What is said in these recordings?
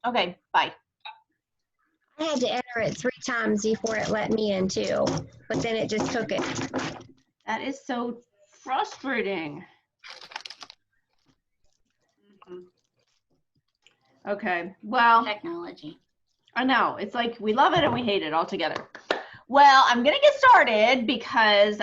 Okay, bye. I had to enter it 3 times before it let me in too, but then it just took it. That is so frustrating. Okay, well, Technology. I know. It's like we love it and we hate it all together. Well, I'm going to get started because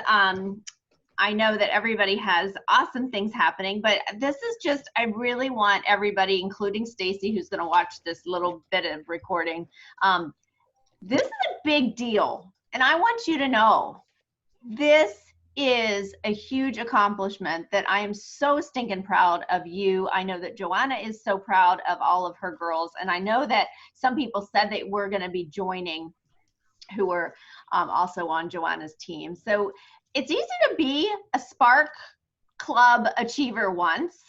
I know that everybody has awesome things happening, but this is just, I really want everybody, including Stacy, who's going to watch this little bit of recording. This is a big deal. And I want you to know this is a huge accomplishment that I am so stinking proud of you. I know that Joanna is so proud of all of her girls. And I know that some people said that we're going to be joining who were also on Joanna's team. So it's easy to be a Spark Club Achiever once.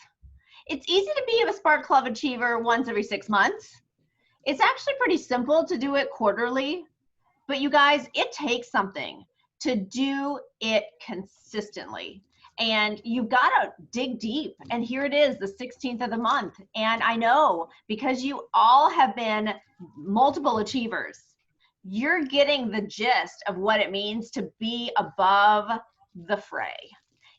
It's easy to be a Spark Club Achiever once every 6 months. It's actually pretty simple to do it quarterly. But you guys, it takes something to do it consistently. And you've got to dig deep. And here it is, the 16th of the month. And I know because you all have been multiple achievers, you're getting the gist of what it means to be above the fray.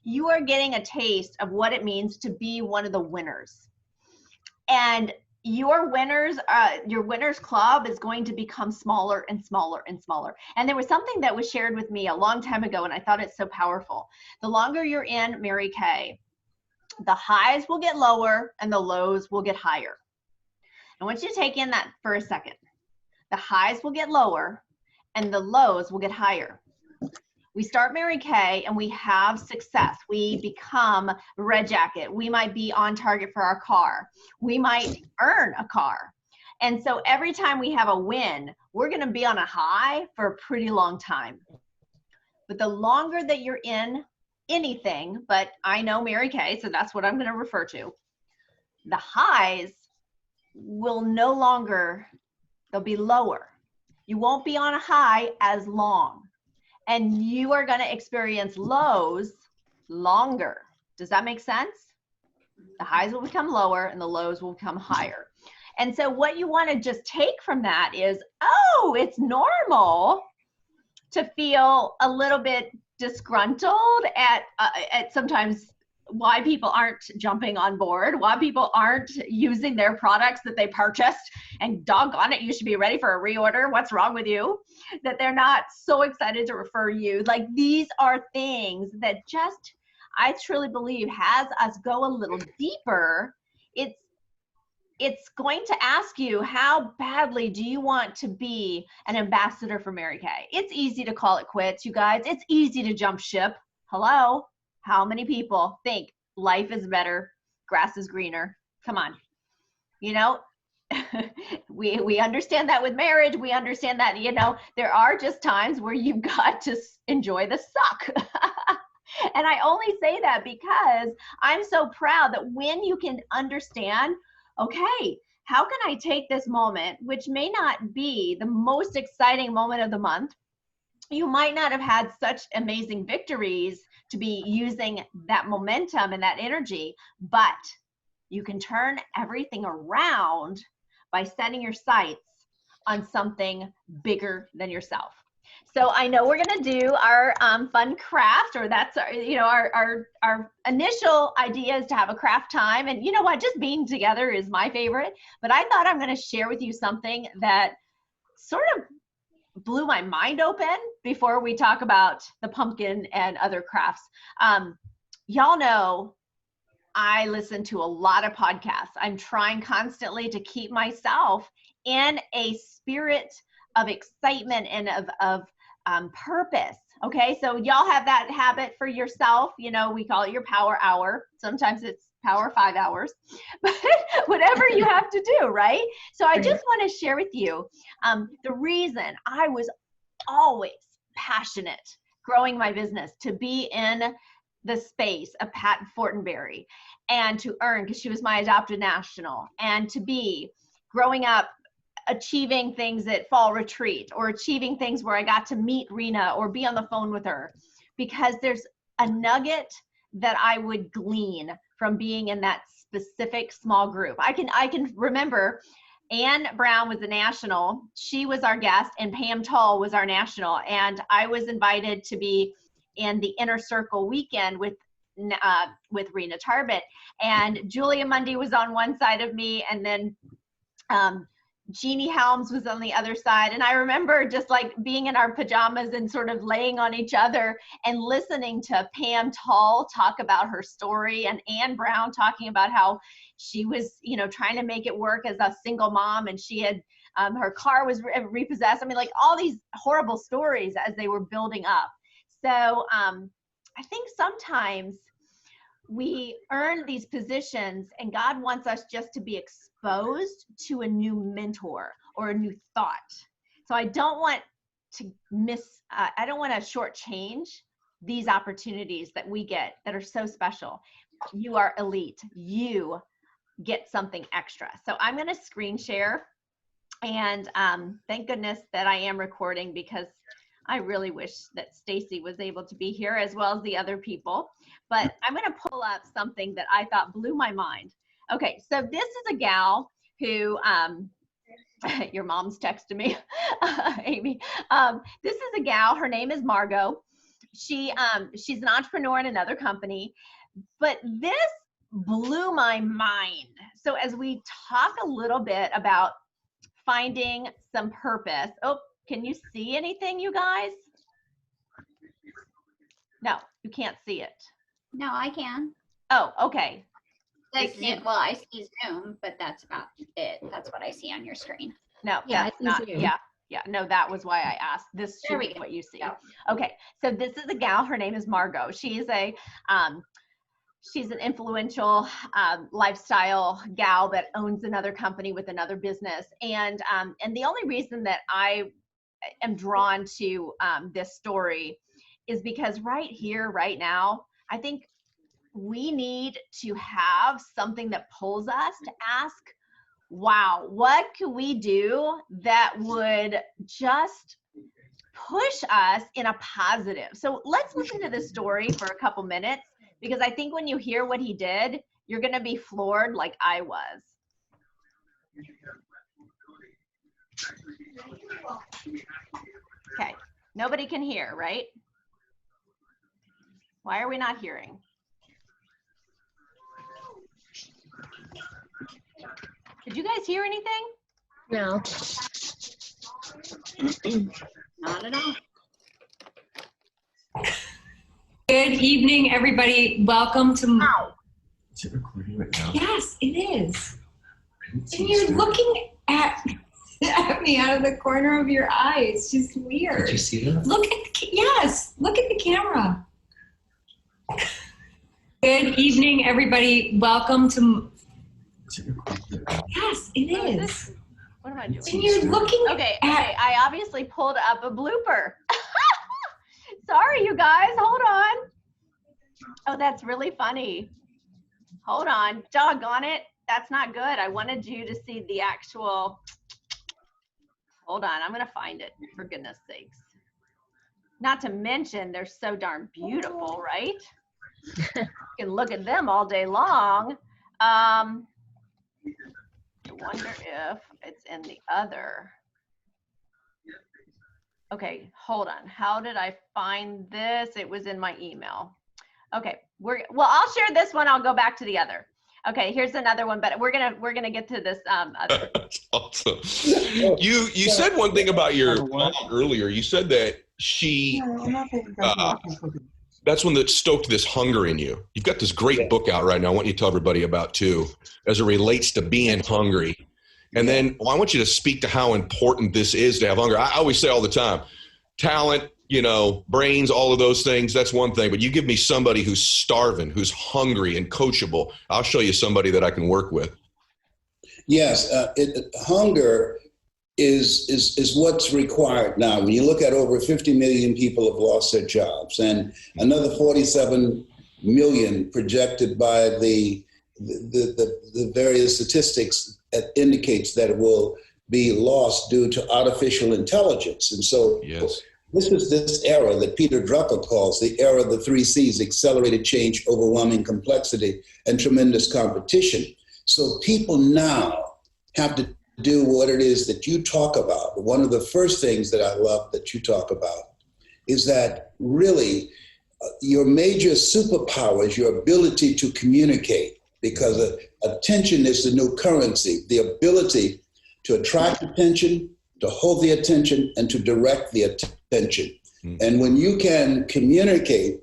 You are getting a taste of what it means to be one of the winners. And your winners club is going to become smaller and smaller and smaller. And there was something that was shared with me a long time ago, and I thought it's so powerful. The longer you're in Mary Kay, the highs will get lower and the lows will get higher. I want you to take in that for a second. The highs will get lower and the lows will get higher. We start Mary Kay and we have success. We become red jacket. We might be on target for our car. We might earn a car. And so every time we have a win, we're going to be on a high for a pretty long time. But the longer that you're in anything, but I know Mary Kay, so that's what I'm going to refer to, the highs will no longer, they'll be lower. You won't be on a high as long. And you are going to experience lows longer. Does that make sense? The highs will become lower and the lows will become higher. And so what you want to just take from that is, oh, it's normal to feel a little bit disgruntled at sometimes why people aren't jumping on board, why people aren't using their products that they purchased, and doggone it, you should be ready for a reorder. What's wrong with you? That they're not so excited to refer you. Like, these are things that just, I truly believe, has us go a little deeper. It's going to ask you, how badly do you want to be an ambassador for Mary Kay? It's easy to call it quits, you guys. It's easy to jump ship. Hello? How many people think life is better, grass is greener? Come on. You know, we understand that with marriage. We understand that, you know, there are just times where you've got to enjoy the suck. And I only say that because I'm so proud that when you can understand, okay, how can I take this moment, which may not be the most exciting moment of the month? You might not have had such amazing victories to be using that momentum and that energy, but you can turn everything around by setting your sights on something bigger than yourself. So I know we're going to do our fun craft, or that's our, you know, our initial idea is to have a craft time. And you know what, just being together is my favorite. But I thought I'm going to share with you something that sort of blew my mind open before we talk about the pumpkin and other crafts. Y'all know I listen to a lot of podcasts. I'm trying constantly to keep myself in a spirit of excitement and of purpose. Okay, so y'all have that habit for yourself. You know, we call it your power hour. Sometimes it's power 5 hours, but whatever you have to do, right? So I just want to share with you the reason I was always passionate growing my business to be in the space of Pat Fortenberry and to earn, because she was my adopted national, and to be growing up achieving things at fall retreat, or achieving things where I got to meet Rena or be on the phone with her, because there's a nugget that I would glean from being in that specific small group. I can remember Anne Brown was the national. She was our guest, and Pam Tull was our national. And I was invited to be in the Inner Circle weekend with Rena Tarbett. And Julia Mundy was on one side of me, and then Jeannie Helms was on the other side. And I remember just like being in our pajamas and sort of laying on each other and listening to Pam Tull talk about her story, and Anne Brown talking about how she was, you know, trying to make it work as a single mom, and she had, her car was repossessed. I mean, like all these horrible stories as they were building up. So I think sometimes we earn these positions and God wants us just to be exposed to a new mentor or a new thought. So I don't want to I don't want to shortchange these opportunities that we get that are so special. You are elite. You get something extra. So I'm going to screen share, and thank goodness that I am recording, because I really wish that Stacy was able to be here as well as the other people. But I'm going to pull up something that I thought blew my mind. Okay, so this is a gal who, your mom's texting me, Amy. This is a gal, her name is Margot. She's an entrepreneur in another company, but this blew my mind. So as we talk a little bit about finding some purpose. Oh, can you see anything, you guys? No, you can't see it. No, I can. Oh, okay. Well, I see Zoom, but that's about it. That's what I see on your screen. No, Yeah, that's I see not. Zoom. Yeah. No, that was why I asked. This should be what you see. Okay, so this is a gal. Her name is Margot. She is a she's an influential lifestyle gal that owns another company with another business, and the only reason that I am drawn to this story is because right here, right now, I think we need to have something that pulls us to ask, wow, what can we do that would just push us in a positive? So let's listen to this story for a couple minutes, because I think when you hear what he did, you're going to be floored like I was. Okay, nobody can hear, right? Why are we not hearing? Did you guys hear anything? No. Not at all. Good evening, everybody. Welcome to. Wow. Is it recording right now? Yes, it is. I didn't see And you're this. looking at me out of the corner of your eye. It's just weird. Did you see that? Look at yes. Look at the camera. Good evening, everybody. Welcome to. Is it recording right now? Yes, it Oh, is is. this- What am I doing? And you're looking Okay, at. I obviously pulled up a blooper. Sorry, you guys, hold on. Oh, that's really funny. Hold on, doggone it. That's not good. I wanted you to see the actual, hold on, I'm gonna find it, for goodness sakes. Not to mention, they're so darn beautiful, right? You can look at them all day long. I wonder if it's in the other. Okay, hold on. How did I find this? It was in my email. Okay, well, I'll share this one. I'll go back to the other. Okay, here's another one, but we're gonna get to this other. That's awesome. You said one thing about your mom earlier. You said that she that's one that stoked this hunger in you. You've got this great book out right now. I want you to tell everybody about too, as it relates to being hungry. And then I want you to speak to how important this is to have hunger. I always say all the time, talent, brains, all of those things, that's one thing. But you give me somebody who's starving, who's hungry and coachable. I'll show you somebody that I can work with. Yes, hunger is what's required now. When you look at over 50 million people have lost their jobs, and another 47 million projected by the various statistics that indicates that it will be lost due to artificial intelligence. And so Yes. this is this era that Peter Drucker calls the era of the 3 C's: accelerated change, overwhelming complexity, and tremendous competition. So people now have to do what it is that you talk about. One of the first things that I love that you talk about is that really your major superpower is your ability to communicate, because attention is the new currency, the ability to attract attention, to hold the attention, and to direct the attention. And when you can communicate,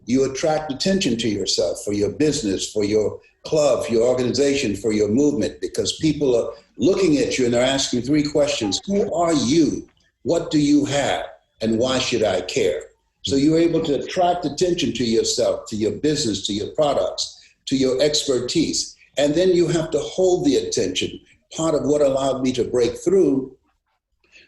you attract attention to yourself, for your business, for your club, for your organization, for your movement, because people are looking at you and they're asking three questions. Who are you? What do you have? And why should I care? So you're able to attract attention to yourself, to your business, to your products, to your expertise. And then you have to hold the attention. Part of what allowed me to break through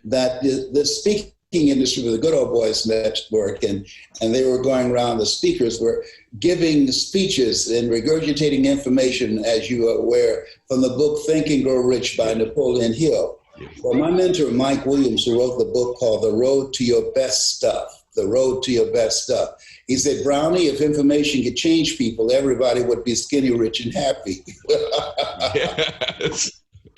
that the speaking industry with the Good Old Boys Network, and they were going around, the speakers were giving speeches and regurgitating information, as you are aware, from the book Think and Grow Rich by Napoleon Hill. Well, my mentor, Mike Williams, who wrote the book called The Road to Your Best Stuff, The Road to Your Best Stuff. He said, Brownie, if information could change people, everybody would be skinny, rich, and happy. Yes.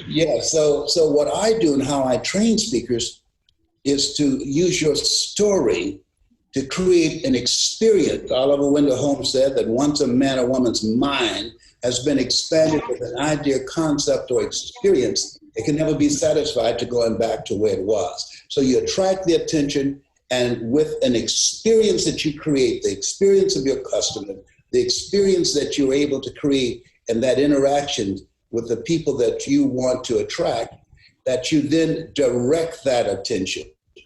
Yeah, so what I do and how I train speakers is to use your story to create an experience. Oliver Wendell Holmes said that once a man or woman's mind has been expanded with an idea, concept, or experience, it can never be satisfied to going back to where it was. So you attract the attention, and with an experience that you create, the experience of your customer, the experience that you're able to create, and that interaction with the people that you want to attract, that you then direct that attention.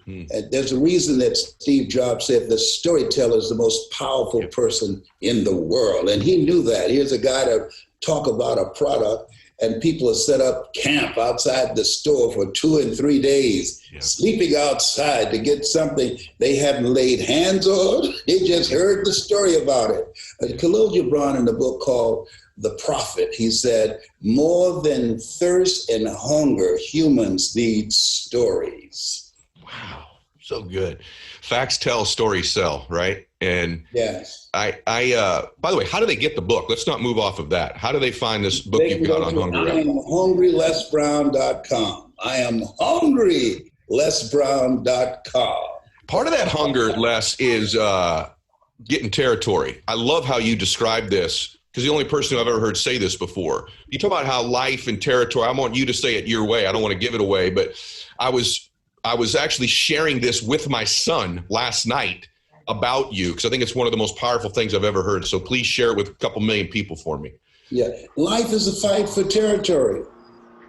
And there's a reason that Steve Jobs said the storyteller is the most powerful person in the world. And he knew that. Here's a guy to talk about a product, and people have set up camp outside the store for 2 and 3 days, sleeping outside to get something they haven't laid hands on. They just heard the story about it. Khalil Gibran, in the book called The Prophet, he said, more than thirst and hunger, humans need stories. Wow, so good. Facts tell, stories sell, right? And yes, I by the way, how do they get the book? Let's not move off of that. How do they find this book you've got on hunger? I am hungrylesbrown.com. I am hungrylesbrown.com. Part of that hunger, Les, is getting territory. I love how you describe this, because the only person I've ever heard say this before. You talk about how life and territory, I want you to say it your way. I don't want to give it away, but I was actually sharing this with my son last night about you, because I think it's one of the most powerful things I've ever heard. So please share it with a couple million people for me. Yeah, life is a fight for territory.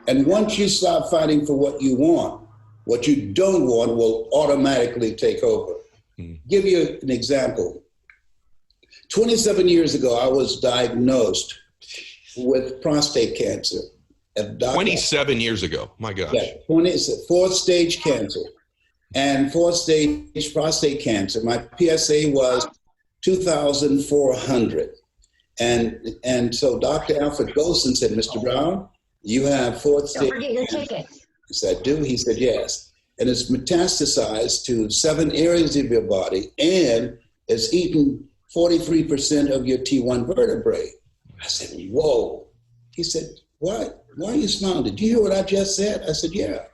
And once you stop fighting for what you want, what you don't want will automatically take over. Give you an example. 27 years ago, I was diagnosed with prostate cancer. 27 years ago, my gosh. Yeah, 4th stage cancer. And 4th stage prostate cancer, my PSA was 2,400. And so Dr. Alfred Golson said, Mr. Brown, you have 4th stage. Don't forget your ticket. I said, do? He said, yes. And it's metastasized to 7 areas of your body, and it's eaten 43% of your T1 vertebrae. I said, whoa. He said, what? Why are you smiling? Did you hear what I just said? I said, yeah.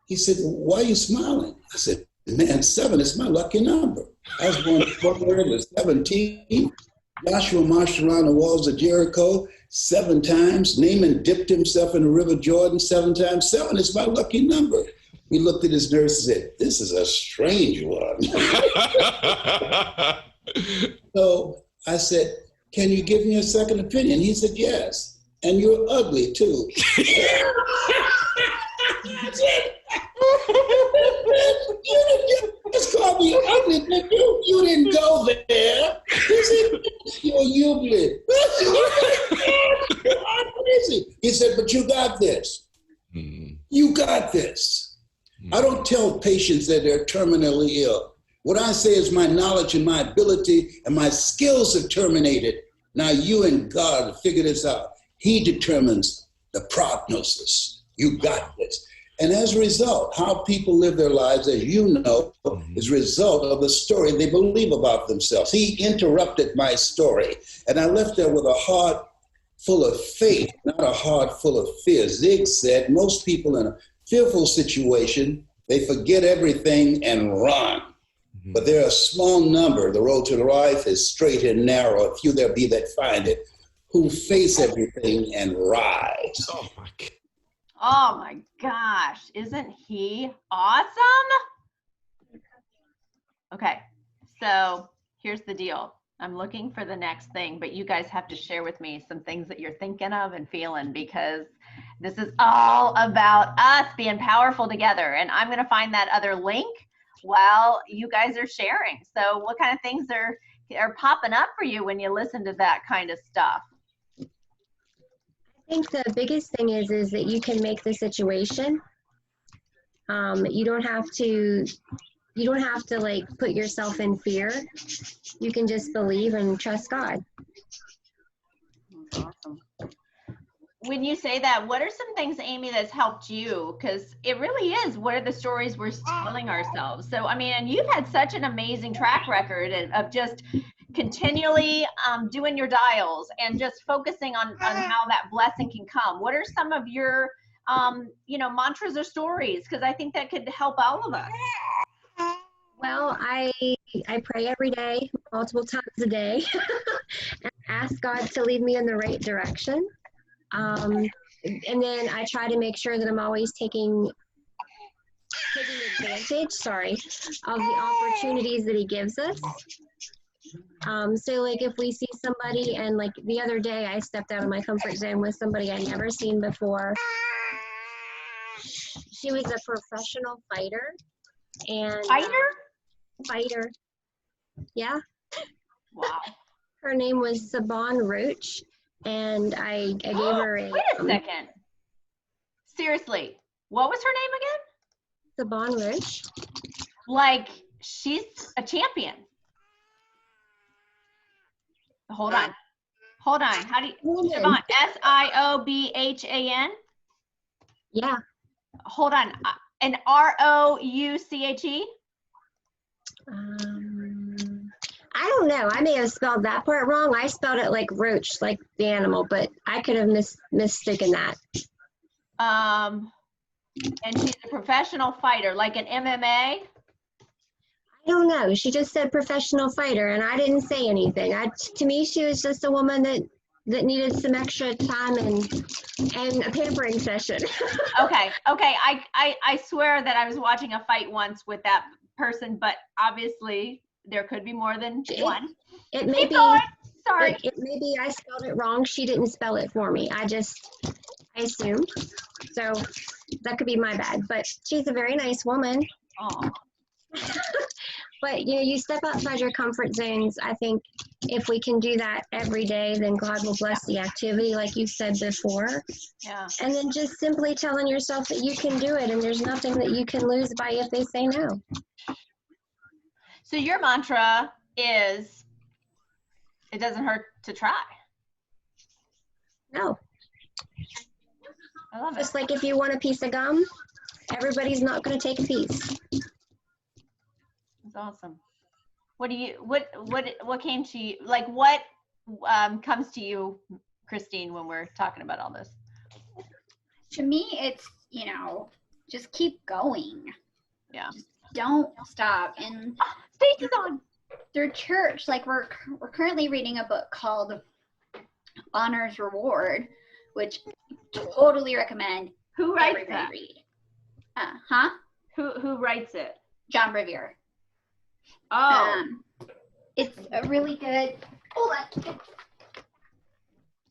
He said, why are you smiling? I said, man, 7 is my lucky number. I was born February 17. Joshua marched around the walls of Jericho 7 times. Naaman dipped himself in the River Jordan 7 times. 7 is my lucky number. He looked at his nurse and said, this is a strange one. So I said, can you give me a second opinion? He said, yes. And you're ugly too. You just called me ugly, nigga. You didn't go there. He said, you're ugly. He said, but you got this. You got this. I don't tell patients that they're terminally ill. What I say is my knowledge and my ability and my skills are terminated. Now you and God figure this out. He determines the prognosis. You got this. And as a result, how people live their lives, as you know, is a result of the story they believe about themselves. He interrupted my story, and I left there with a heart full of faith, not a heart full of fear. Zig said most people in a fearful situation, they forget everything and run. But there are a small number, the road to life is straight and narrow, a few there be that find it, who face everything and rise. Oh my God. Oh my gosh, isn't he awesome? Okay, so here's the deal. I'm looking for the next thing, but you guys have to share with me some things that you're thinking of and feeling, because this is all about us being powerful together. And I'm going to find that other link while you guys are sharing. So what kind of things are popping up for you when you listen to that kind of stuff? I think the biggest thing is that you can make the situation. You don't have to like put yourself in fear. You can just believe and trust God. That's awesome. When you say that, what are some things, Amy, that's helped you? Because it really is, what are the stories we're telling ourselves? So, I mean, and you've had such an amazing track record of just continually doing your dials and just focusing on how that blessing can come. What are some of your, mantras or stories? Because I think that could help all of us. Well, I pray every day, multiple times a day, and ask God to lead me in the right direction. And then I try to make sure that I'm always taking advantage, of the opportunities that He gives us. So like if we see somebody, and like the other day I stepped out of my comfort zone with somebody I'd never seen before. She was a professional fighter. And fighter. Yeah. Wow. Her name was Saban Roach, and I gave her a. Wait a second. Seriously, what was her name again? Saban Roach. Like, she's a champion. Hold on. How do you? Siobhan, Siobhan? Yeah. Hold on. And Rouche? I don't know. I may have spelled that part wrong. I spelled it like roach, like the animal, but I could have mistaken that. And she's a professional fighter, like an MMA? I don't know. She just said professional fighter, and I didn't say anything. To me, she was just a woman that needed some extra time and a pampering session. Okay. I swear that I was watching a fight once with that person, but obviously there could be more than one. It may be. Sorry. It may be I spelled it wrong. She didn't spell it for me. I assumed. So that could be my bad. But she's a very nice woman. Oh. But you step outside your comfort zones. I think if we can do that every day, then God will bless the activity, like you said before. Yeah. And then just simply telling yourself that you can do it, and there's nothing that you can lose by if they say no. So your mantra is, it doesn't hurt to try. No. I love it. Just like if you want a piece of gum, everybody's not going to take a piece. That's awesome. What came to you? Like, what comes to you, Christine, when we're talking about all this? To me, it's, just keep going. Yeah. Just don't stop. And Stacey's on. Through church, like we're currently reading a book called Honor's Reward, which totally recommend. Who writes everybody that? Read. Who writes it? John Revere. Oh. It's a really good. Hold on.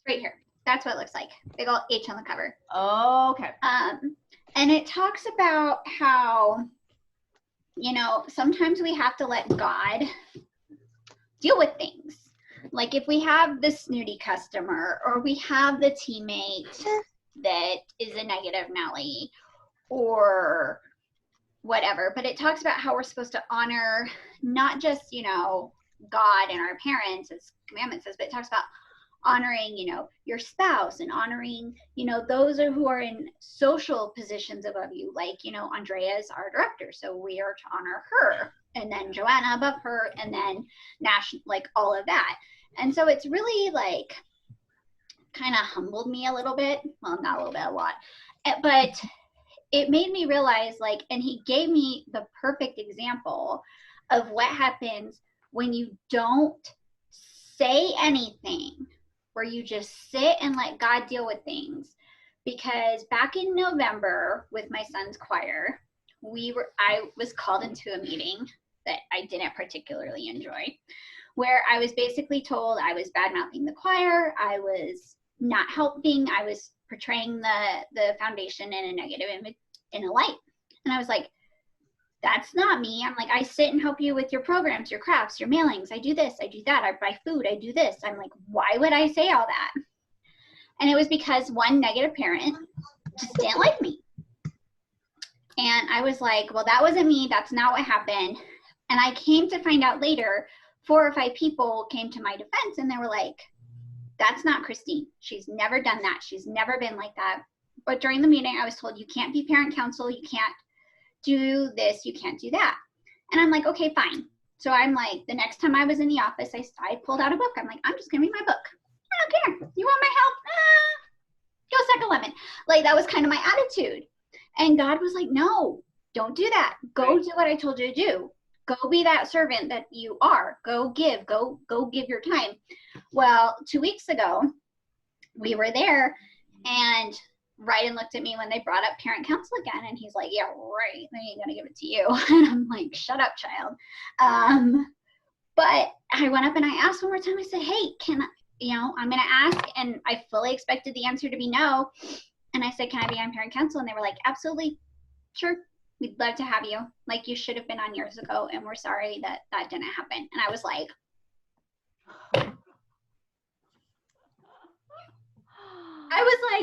Right here. That's what it looks like. Big old H on the cover. Oh, okay. And it talks about how, sometimes we have to let God deal with things. Like if we have the snooty customer, or we have the teammate that is a negative Nelly, or whatever. But it talks about how we're supposed to honor not just, God and our parents, as commandment says, but it talks about honoring, your spouse, and honoring, those who are in social positions above you. Like, Andrea is our director, so we are to honor her, and then Joanna above her, and then Nash, like all of that. And so it's really like kind of humbled me a little bit. Well, not a little bit, a lot. But it made me realize, like, and he gave me the perfect example of what happens when you don't say anything, where you just sit and let God deal with things. Because back in November with my son's choir, I was called into a meeting that I didn't particularly enjoy, where I was basically told I was bad-mouthing the choir, I was not helping, I was portraying the foundation in a negative image, in a light. And I was like, that's not me. I'm like, I sit and help you with your programs, your crafts, your mailings. I do this, I do that. I buy food, I do this. I'm like, why would I say all that? And it was because one negative parent just didn't like me. And I was like, well, that wasn't me. That's not what happened. And I came to find out later, 4 or 5 people came to my defense and they were like, that's not Christine. She's never done that. She's never been like that. But during the meeting, I was told, you can't be parent counsel. You can't do this. You can't do that. And I'm like, okay, fine. So I'm like, the next time I was in the office, I pulled out a book. I'm like, I'm just going to read my book. I don't care. You want my help? Go suck a lemon. Like, that was kind of my attitude. And God was like, no, don't do that. Go do what I told you to do. Go be that servant that you are. Go give your time. Well, 2 weeks ago, we were there, and Ryan looked at me when they brought up parent counsel again, and he's like, yeah, right, they ain't gonna give it to you. And I'm like, shut up, child. But I went up and I asked one more time. I said, hey, I'm gonna ask, and I fully expected the answer to be no. And I said, can I be on parent counsel? And they were like, absolutely, sure. We'd love to have you. Like, you should have been on years ago, and we're sorry that that didn't happen. And I was like,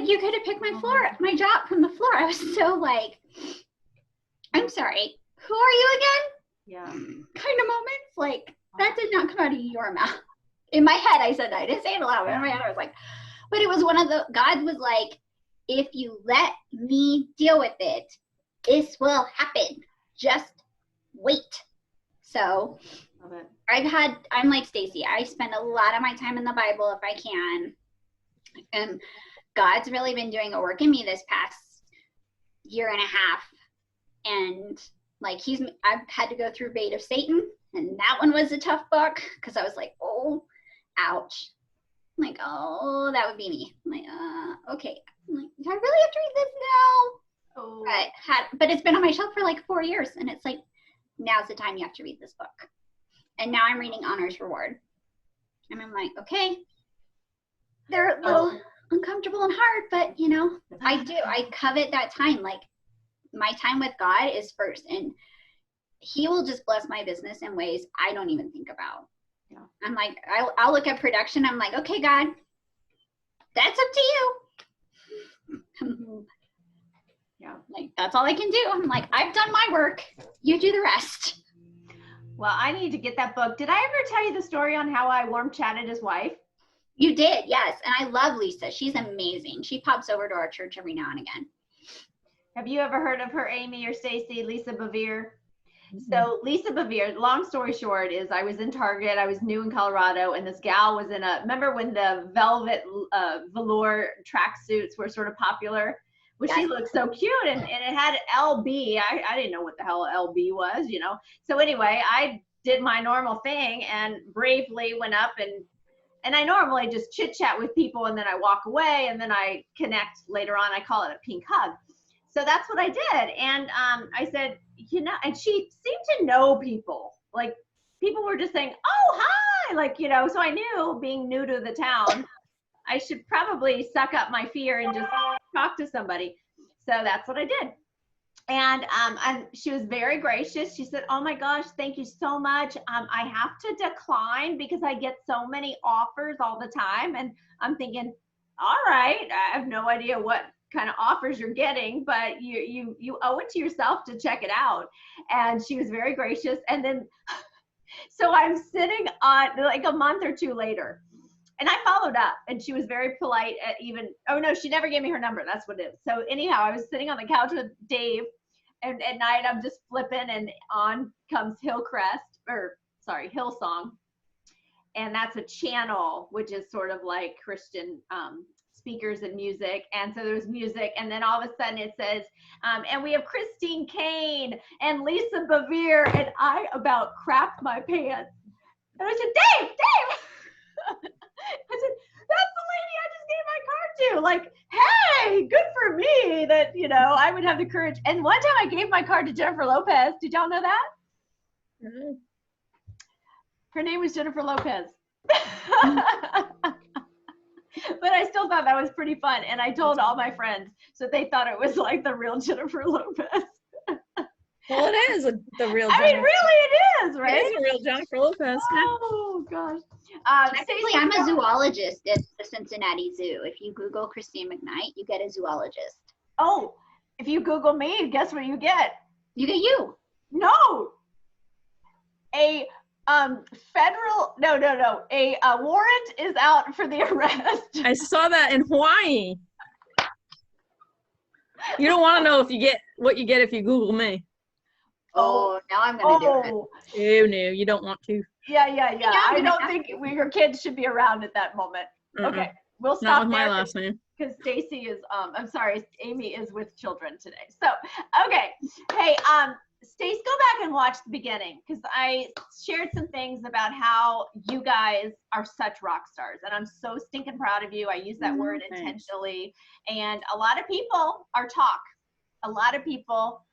you could have picked my job from the floor. I was so like, I'm sorry, who are you again? Yeah. Kind of moments. Like, that did not come out of your mouth. In my head, I said that. I didn't say it aloud, but in my head, I was like, but it was God was like, if you let me deal with it, this will happen. Just wait. So Love it. I'm like Stacy. I spend a lot of my time in the Bible if I can. And God's really been doing a work in me this past year and a half. And like, I've had to go through Bait of Satan. And that one was a tough book because I was like, oh, ouch. I'm like, oh, that would be me. I'm like, okay. I'm like, do I really have to read this now? Oh. But it's been on my shelf for like 4 years, and it's like, now's the time you have to read this book. And now I'm reading Honor's Reward. And I'm like, okay, they're a little uncomfortable and hard, but I covet that time. Like, my time with God is first, and he will just bless my business in ways I don't even think about. Yeah. I'm like, I'll look at production. I'm like, okay, God, that's up to you. Yeah, like, that's all I can do. I'm like, I've done my work. You do the rest. Well, I need to get that book. Did I ever tell you the story on how I warm chatted his wife? You did, yes. And I love Lisa. She's amazing. She pops over to our church every now and again. Have you ever heard of her, Amy or Stacy? Lisa Bevere? So Lisa Bevere, long story short, is I was in Target. I was new in Colorado, and this gal was remember when the velvet velour tracksuits were sort of popular? Well, yes. She looked so cute, and it had LB. I didn't know what the hell LB was, So anyway, I did my normal thing and bravely went up, and I normally just chit chat with people, and then I walk away, and then I connect later on. I call it a pink hug. So that's what I did. And I said, and she seemed to know people. Like, people were just saying, oh, hi, like, so I knew, being new to the town, I should probably suck up my fear and just talk to somebody. So that's what I did. And she was very gracious. She said, oh my gosh, thank you so much. I have to decline because I get so many offers all the time. And I'm thinking, all right, I have no idea what kind of offers you're getting, but you owe it to yourself to check it out. And she was very gracious. And then, so I'm sitting on, like, a month or two later, and I followed up, and she was very polite at oh no, she never gave me her number. That's what it is. So anyhow, I was sitting on the couch with Dave, and at night I'm just flipping, and on comes Hillsong. And that's a channel, which is sort of like Christian speakers and music. And so there's music. And then all of a sudden it says, and we have Christine Kane and Lisa Bevere. And I about crapped my pants. And I said, Dave! I said, that's the lady I just gave my card to. Like, hey, good for me that, I would have the courage. And one time I gave my card to Jennifer Lopez. Did y'all know that? Mhm. Her name was Jennifer Lopez. But I still thought that was pretty fun. And I told all my friends, so they thought it was like the real Jennifer Lopez. Well, it is the real. I mean, really, it is, right? It is a real Jennifer Lopez. Oh gosh. Actually, I'm a zoologist at the Cincinnati Zoo. If you Google Christine McKnight, you get a zoologist. Oh, if you Google me, guess what you get? You get you. No. A warrant is out for the arrest. I saw that in Hawaii. You don't want to know what you get if you Google me. Oh, now I'm going to do it. Oh, no, you don't want to. Yeah. I don't think your kids should be around at that moment. Okay, we'll stop. Not with my last name. Because Stacy is, Amy is with children today. So, okay. Hey, Stace, go back and watch the beginning because I shared some things about how you guys are such rock stars. And I'm so stinking proud of you. I use that word intentionally. And a lot of people are talk. A lot of people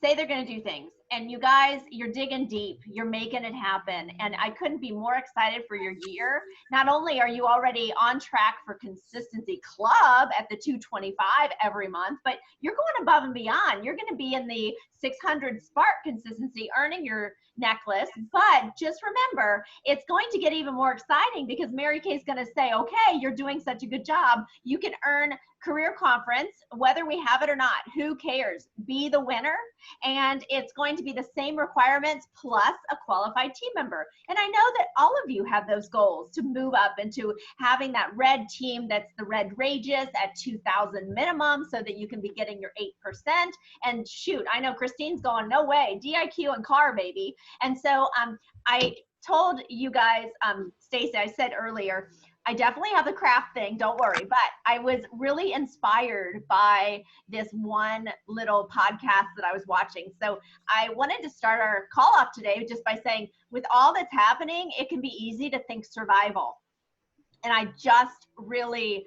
say they're going to do things. And you guys, you're digging deep. You're making it happen. And I couldn't be more excited for your year. Not only are you already on track for Consistency Club at the 225 every month, but you're going above and beyond. You're going to be in the 600 Spark Consistency, earning your necklace. But just remember, it's going to get even more exciting because Mary Kay's going to say, okay, you're doing such a good job. You can earn Career Conference, whether we have it or not. Who cares? Be the winner. And it's going to be the same requirements plus a qualified team member. And I know that all of you have those goals to move up into having that red team that's the Red Rages at 2,000 minimum so that you can be getting your 8%. And shoot, I know Christine's going, no way, DIQ and car, baby. And so I told you guys, Stacey, I said earlier, I definitely have the craft thing, don't worry, but I was really inspired by this one little podcast that I was watching. So I wanted to start our call off today just by saying, with all that's happening, it can be easy to think survival. And I just really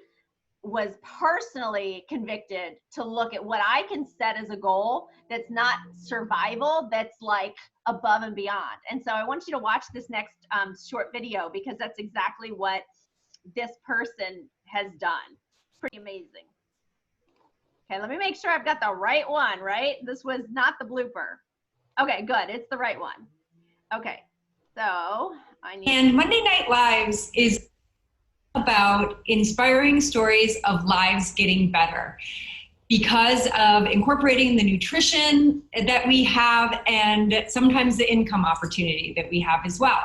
was personally convicted to look at what I can set as a goal that's not survival, that's like above and beyond. And so I want you to watch this next short video because that's exactly what this person has done. Pretty amazing. Okay, let me make sure I've got the right one, right? This was not the blooper. Okay, good. It's the right one. Okay, so I need. And Monday Night Lives is about inspiring stories of lives getting better because of incorporating the nutrition that we have and sometimes the income opportunity that we have as well.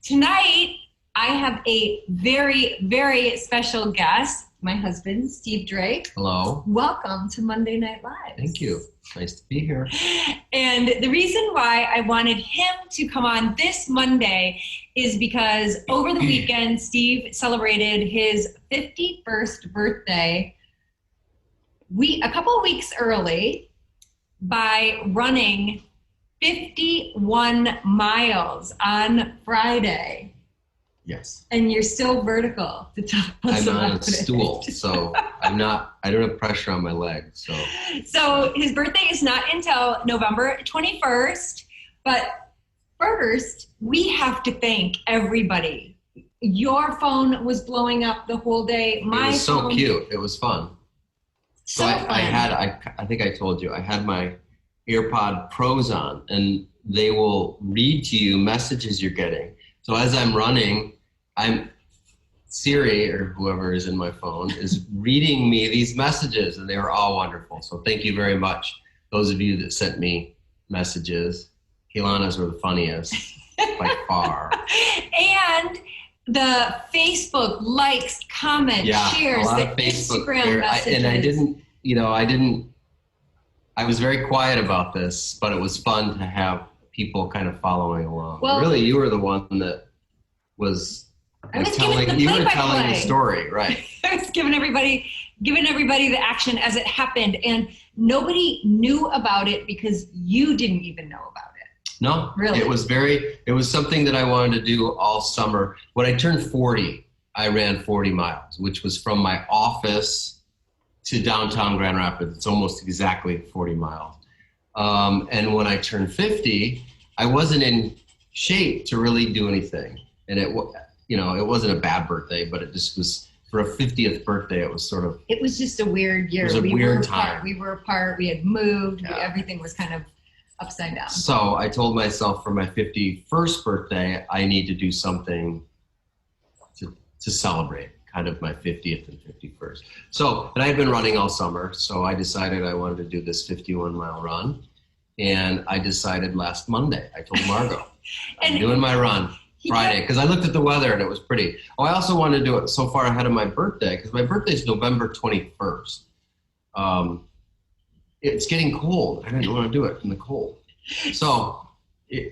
Tonight, I have a very, very special guest, my husband, Steve Drake. Hello. Welcome to Monday Night Live. Thank you. Nice to be here. And the reason why I wanted him to come on this Monday is because over the weekend, Steve celebrated his 51st birthday a couple of weeks early by running 51 miles on Friday. Yes. And you're still vertical to tell us I'm on about a stool, so I don't have pressure on my legs. So his birthday is not until November 21st, but first we have to thank everybody. Your phone was blowing up the whole day. It was so cute. It was fun. So fun. I think I told you, I had my AirPod Pros on, and they will read to you messages you're getting. So as I'm running, Siri or whoever is in my phone is reading me these messages, and they were all wonderful. So thank you very much, those of you that sent me messages. Keilana's were the funniest by far. And the Facebook likes, comments, shares, a lot the of Facebook Instagram messages. I was very quiet about this, but it was fun to have people kind of following along. Well, really, you were the one that was I was telling, giving the you were telling the play-by-play. story, right? I was giving everybody the action as it happened, and nobody knew about it because you didn't even know about it. No, Really? it was something that I wanted to do all summer. When I turned 40, I ran 40 miles, which was from my office to downtown Grand Rapids. It's almost exactly 40 miles. And when I turned 50, I wasn't in shape to really do anything. And it wasn't a bad birthday, but it just was, for a 50th birthday, it was sort of. It was just a weird year. It was a weird time. We were apart. We had moved. Yeah. Everything was kind of upside down. So I told myself for my 51st birthday, I need to do something to celebrate kind of my 50th and 51st. So, and I had been running all summer, so I decided I wanted to do this 51-mile run. And I decided last Monday, I told Margot, I'm doing my run Friday, because I looked at the weather and it was pretty. Oh, I also wanted to do it so far ahead of my birthday, because my birthday is November 21st. It's getting cold. I didn't want to do it in the cold. So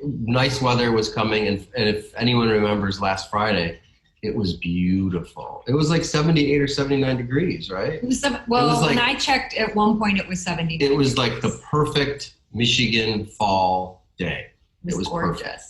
nice weather was coming. And if anyone remembers last Friday, it was beautiful. It was like 78 or 79 degrees, right? It was when I checked at one point, it was 70. It was like the perfect Michigan fall day. It was gorgeous. Perfect.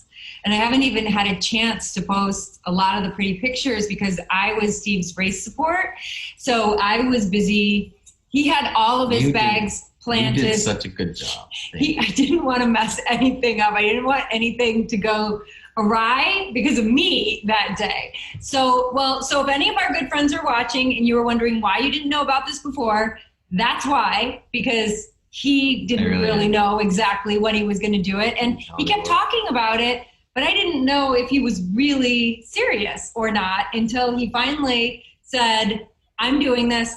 And I haven't even had a chance to post a lot of the pretty pictures because I was Steve's race support. So I was busy. He had all of his bags planted. You did such a good job. I didn't want to mess anything up. I didn't want anything to go awry because of me that day. So if any of our good friends are watching and you were wondering why you didn't know about this before, that's why, because he didn't really know exactly when he was going to do it. And he kept talking about it, but I didn't know if he was really serious or not until he finally said, I'm doing this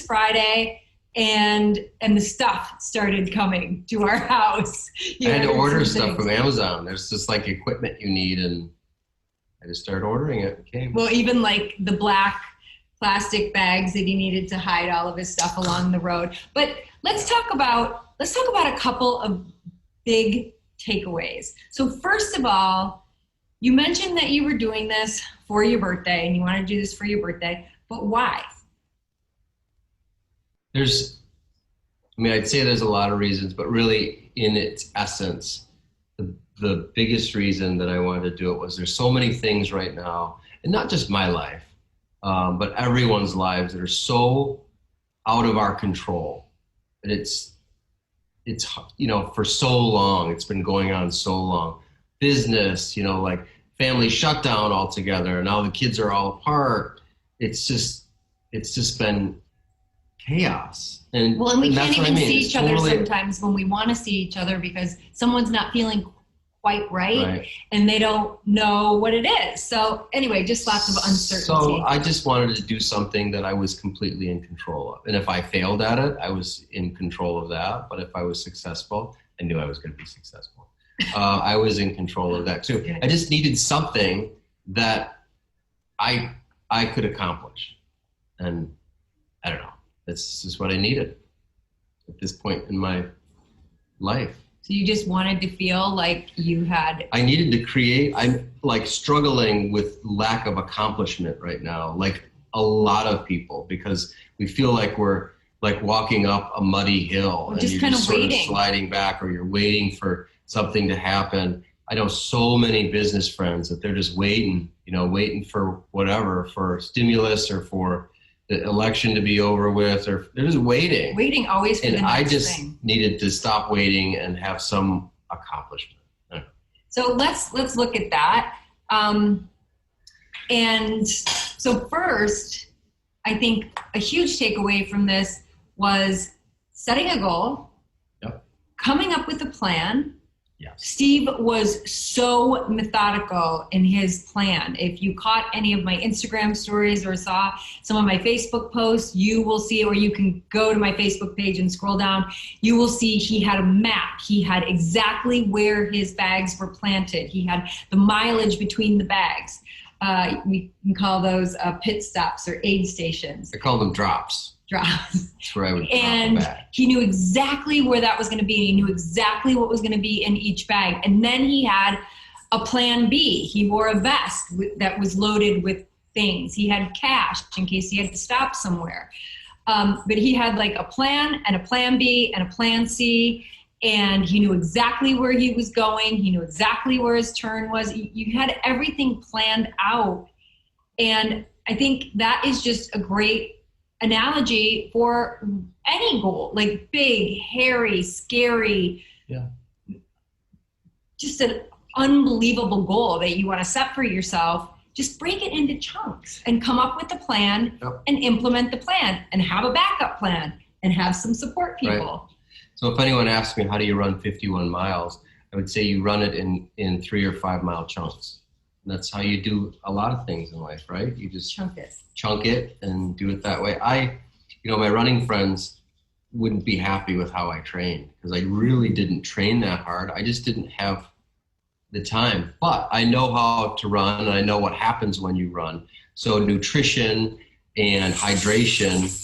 Friday. And the stuff started coming to our house. I had to order stuff from Amazon. There's just like equipment you need, and I just started ordering it. It came. Well, even like the black plastic bags that he needed to hide all of his stuff along the road. But let's talk about a couple of big takeaways. So first of all, you mentioned that you were doing this for your birthday and you want to do this for your birthday, but why? I'd say there's a lot of reasons, but really in its essence, the biggest reason that I wanted to do it was there's so many things right now, and not just my life, but everyone's lives that are so out of our control. And it's for so long, it's been going on so long. Business, like family shutdown altogether, and now the kids are all apart. It's just been chaos. And we can't even see It's each other sometimes when we want to see each other because someone's not feeling quite right and they don't know what it is. So anyway, just lots of uncertainty. So I just wanted to do something that I was completely in control of. And if I failed at it, I was in control of that. But if I was successful, I knew I was going to be successful. I was in control of that too. I just needed something that I could accomplish. And I don't know. This is what I needed at this point in my life. So you just wanted to feel like you had... I needed to create. I'm like struggling with lack of accomplishment right now, like a lot of people, because we feel like we're like walking up a muddy hill and you're just sort of sliding back, or you're waiting for something to happen. I know so many business friends that they're just waiting for whatever, for stimulus or for the election to be over with, or they're just waiting. Waiting always for the next thing. And I just needed to stop waiting and have some accomplishment. So let's look at that. And so first, I think a huge takeaway from this was setting a goal, coming up with a plan. Yes. Steve was so methodical in his plan. If you caught any of my Instagram stories or saw some of my Facebook posts, you will see, or you can go to my Facebook page and scroll down, you will see he had a map. He had exactly where his bags were planted. He had the mileage between the bags. We can call those pit stops or aid stations. I call them drops. That's where I would drop and the bag. He knew exactly where that was going to be. He knew exactly what was going to be in each bag. And then he had a plan B. He wore a vest that was loaded with things. He had cash in case he had to stop somewhere. But he had like a plan and a plan B and a plan C, and he knew exactly where he was going. He knew exactly where his turn was. You had everything planned out. And I think that is just a great analogy for any goal, like big, hairy, scary, just an unbelievable goal that you want to set for yourself. Just break it into chunks and come up with a plan and implement the plan and have a backup plan and have some support people. Right. So if anyone asks me, how do you run 51 miles? I would say you run it in 3 or 5 mile chunks. And that's how you do a lot of things in life, right? You just chunk it and do it that way. My running friends wouldn't be happy with how I trained because I really didn't train that hard. I just didn't have the time, but I know how to run and I know what happens when you run. So nutrition and hydration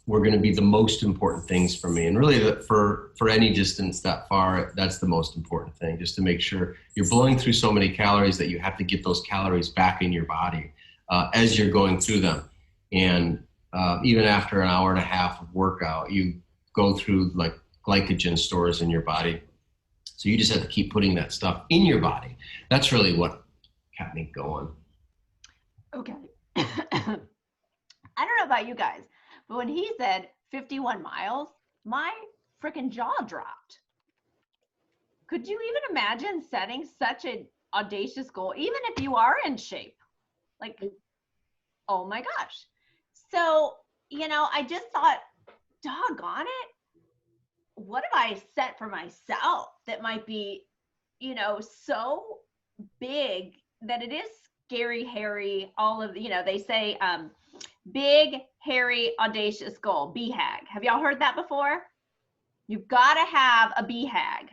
were going to be the most important things for me. And really for any distance that far, that's the most important thing, just to make sure you're blowing through so many calories that you have to get those calories back in your body as you're going through them. And even after an hour and a half of workout, you go through like glycogen stores in your body. So you just have to keep putting that stuff in your body. That's really what kept me going. Okay. I don't know about you guys, but when he said 51 miles, my freaking jaw dropped. Could you even imagine setting such an audacious goal, even if you are in shape? Like, oh my gosh. So, I just thought, doggone it. What have I set for myself that might be, so big that it is scary, hairy, all of, they say big, hairy, audacious goal, BHAG. Have y'all heard that before? You've got to have a BHAG.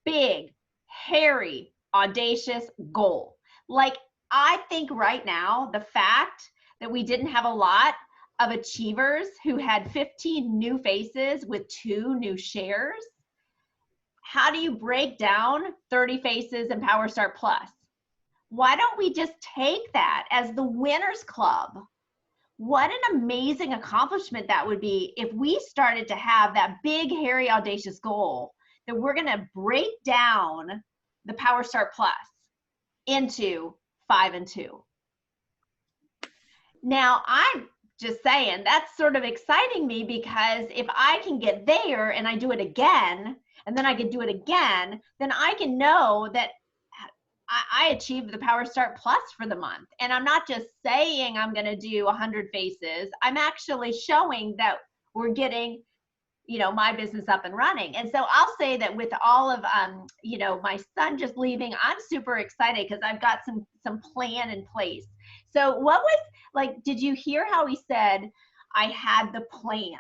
Big, hairy, audacious goal. Like, I think right now, the fact that we didn't have a lot of achievers who had 15 new faces with 2 new shares. How do you break down 30 faces in Power Start Plus? Why don't we just take that as the winners club? What an amazing accomplishment that would be if we started to have that big, hairy, audacious goal that we're going to break down the Power Start Plus into 5 and 2. Now, I'm just saying that's sort of exciting me because if I can get there and I do it again, and then I can do it again, then I can know that I achieved the Power Start Plus for the month. And I'm not just saying I'm going to do 100 faces. I'm actually showing that we're getting, my business up and running. And so I'll say that with all of, my son just leaving, I'm super excited because I've got some plan in place. So what was, did you hear how he said, I had the plan?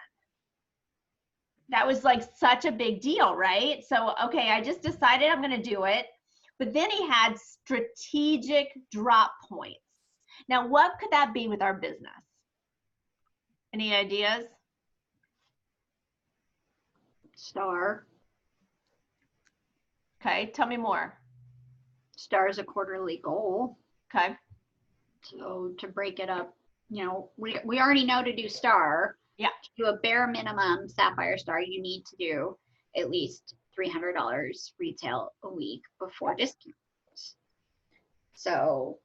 That was such a big deal, right? So, okay, I just decided I'm going to do it. But then he had strategic drop points. Now, what could that be with our business? Any ideas? STAR. Okay, tell me more. STAR is a quarterly goal. Okay. So to break it up, we already know to do STAR. Yeah. To do a bare minimum Sapphire STAR, you need to do at least $300 retail a week before discounts. So,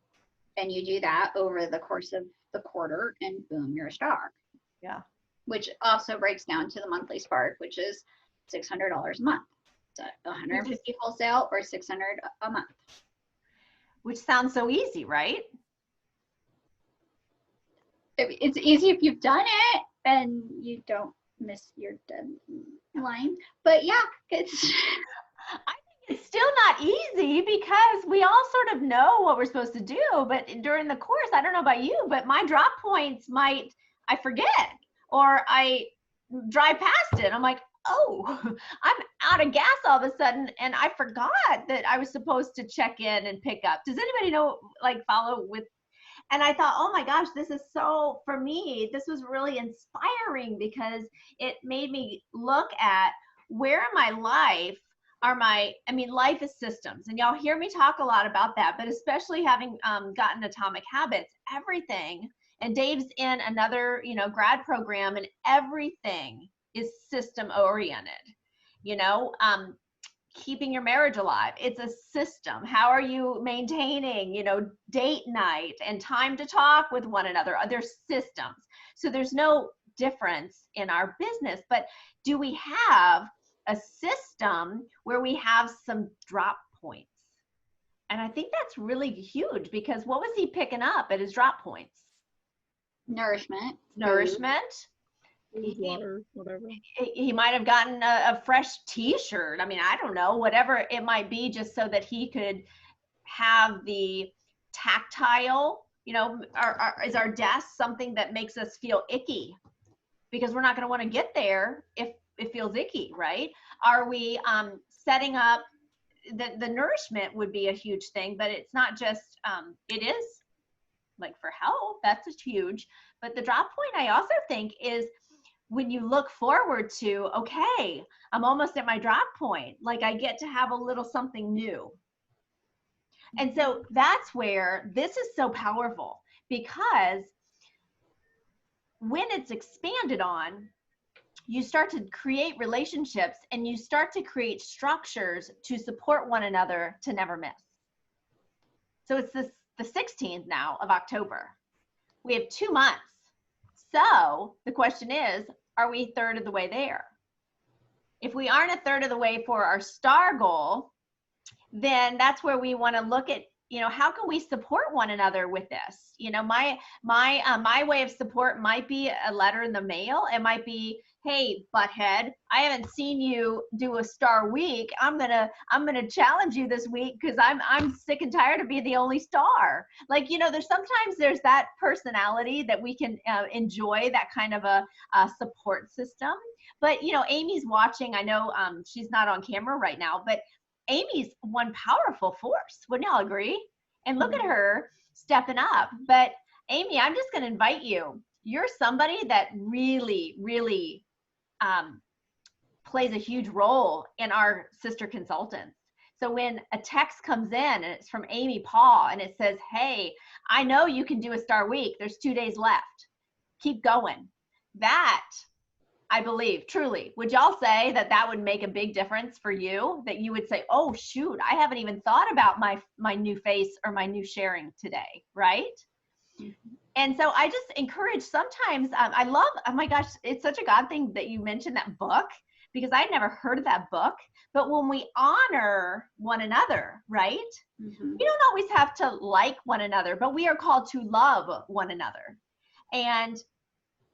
and you do that over the course of the quarter and boom, you're a STAR. Yeah. Which also breaks down to the monthly Spark, which is $600 a month. So 150 wholesale or 600 a month. Which sounds so easy, right? It's easy if you've done it and you don't miss your deadline. But yeah, it's. I think it's still not easy because we all sort of know what we're supposed to do. But during the course, I don't know about you, but my drop points I forget or I drive past it. I'm like, oh, I'm out of gas all of a sudden. And I forgot that I was supposed to check in and pick up. Does anybody know, follow with? And I thought, oh my gosh, this is so, for me, this was really inspiring because it made me look at where in my life life is systems, and y'all hear me talk a lot about that, but especially having gotten Atomic Habits, everything, and Dave's in another, grad program, and everything is system oriented, keeping your marriage alive. It's a system. How are you maintaining, date night and time to talk with one another? There's systems. So there's no difference in our business, but do we have a system where we have some drop points? And I think that's really huge, because what was he picking up at his drop points? Nourishment. Water, whatever. He might have gotten a fresh t-shirt. I don't know, whatever it might be, just so that he could have the tactile, is our desk something that makes us feel icky? Because we're not going to want to get there if it feels icky, right? Are we setting up the nourishment would be a huge thing, but it's not just, it is like for health, that's huge. But the drop point, I also think, is when you look forward to, okay, I'm almost at my drop point, like I get to have a little something new. And so that's where this is so powerful, because when it's expanded on, you start to create relationships, and you start to create structures to support one another to never miss. So it's the 16th now of October. We have 2 months. So the question is, are we a third of the way there? If we aren't a third of the way for our STAR goal, then that's where we want to look at, how can we support one another with this? My way of support might be a letter in the mail. It might be, hey, butthead, I haven't seen you do a STAR week. I'm gonna challenge you this week, because I'm sick and tired of being the only star. Like, there's that personality that we can enjoy, that kind of a support system. But Amy's watching. I know she's not on camera right now, but Amy's one powerful force. Wouldn't y'all agree? And look at her stepping up. But Amy, I'm just going to invite you. You're somebody that really, really plays a huge role in our sister consultants. So when a text comes in and it's from Amy Paul and it says, hey, I know you can do a STAR week. There's 2 days left. Keep going. That, I believe, truly, would y'all say that would make a big difference for you? That you would say, oh, shoot, I haven't even thought about my new face or my new sharing today, right? Mm-hmm. And so I just encourage sometimes, I love, oh my gosh, it's such a God thing that you mentioned that book, because I'd never heard of that book. But when we honor one another, right? Mm-hmm. We don't always have to like one another, but we are called to love one another. And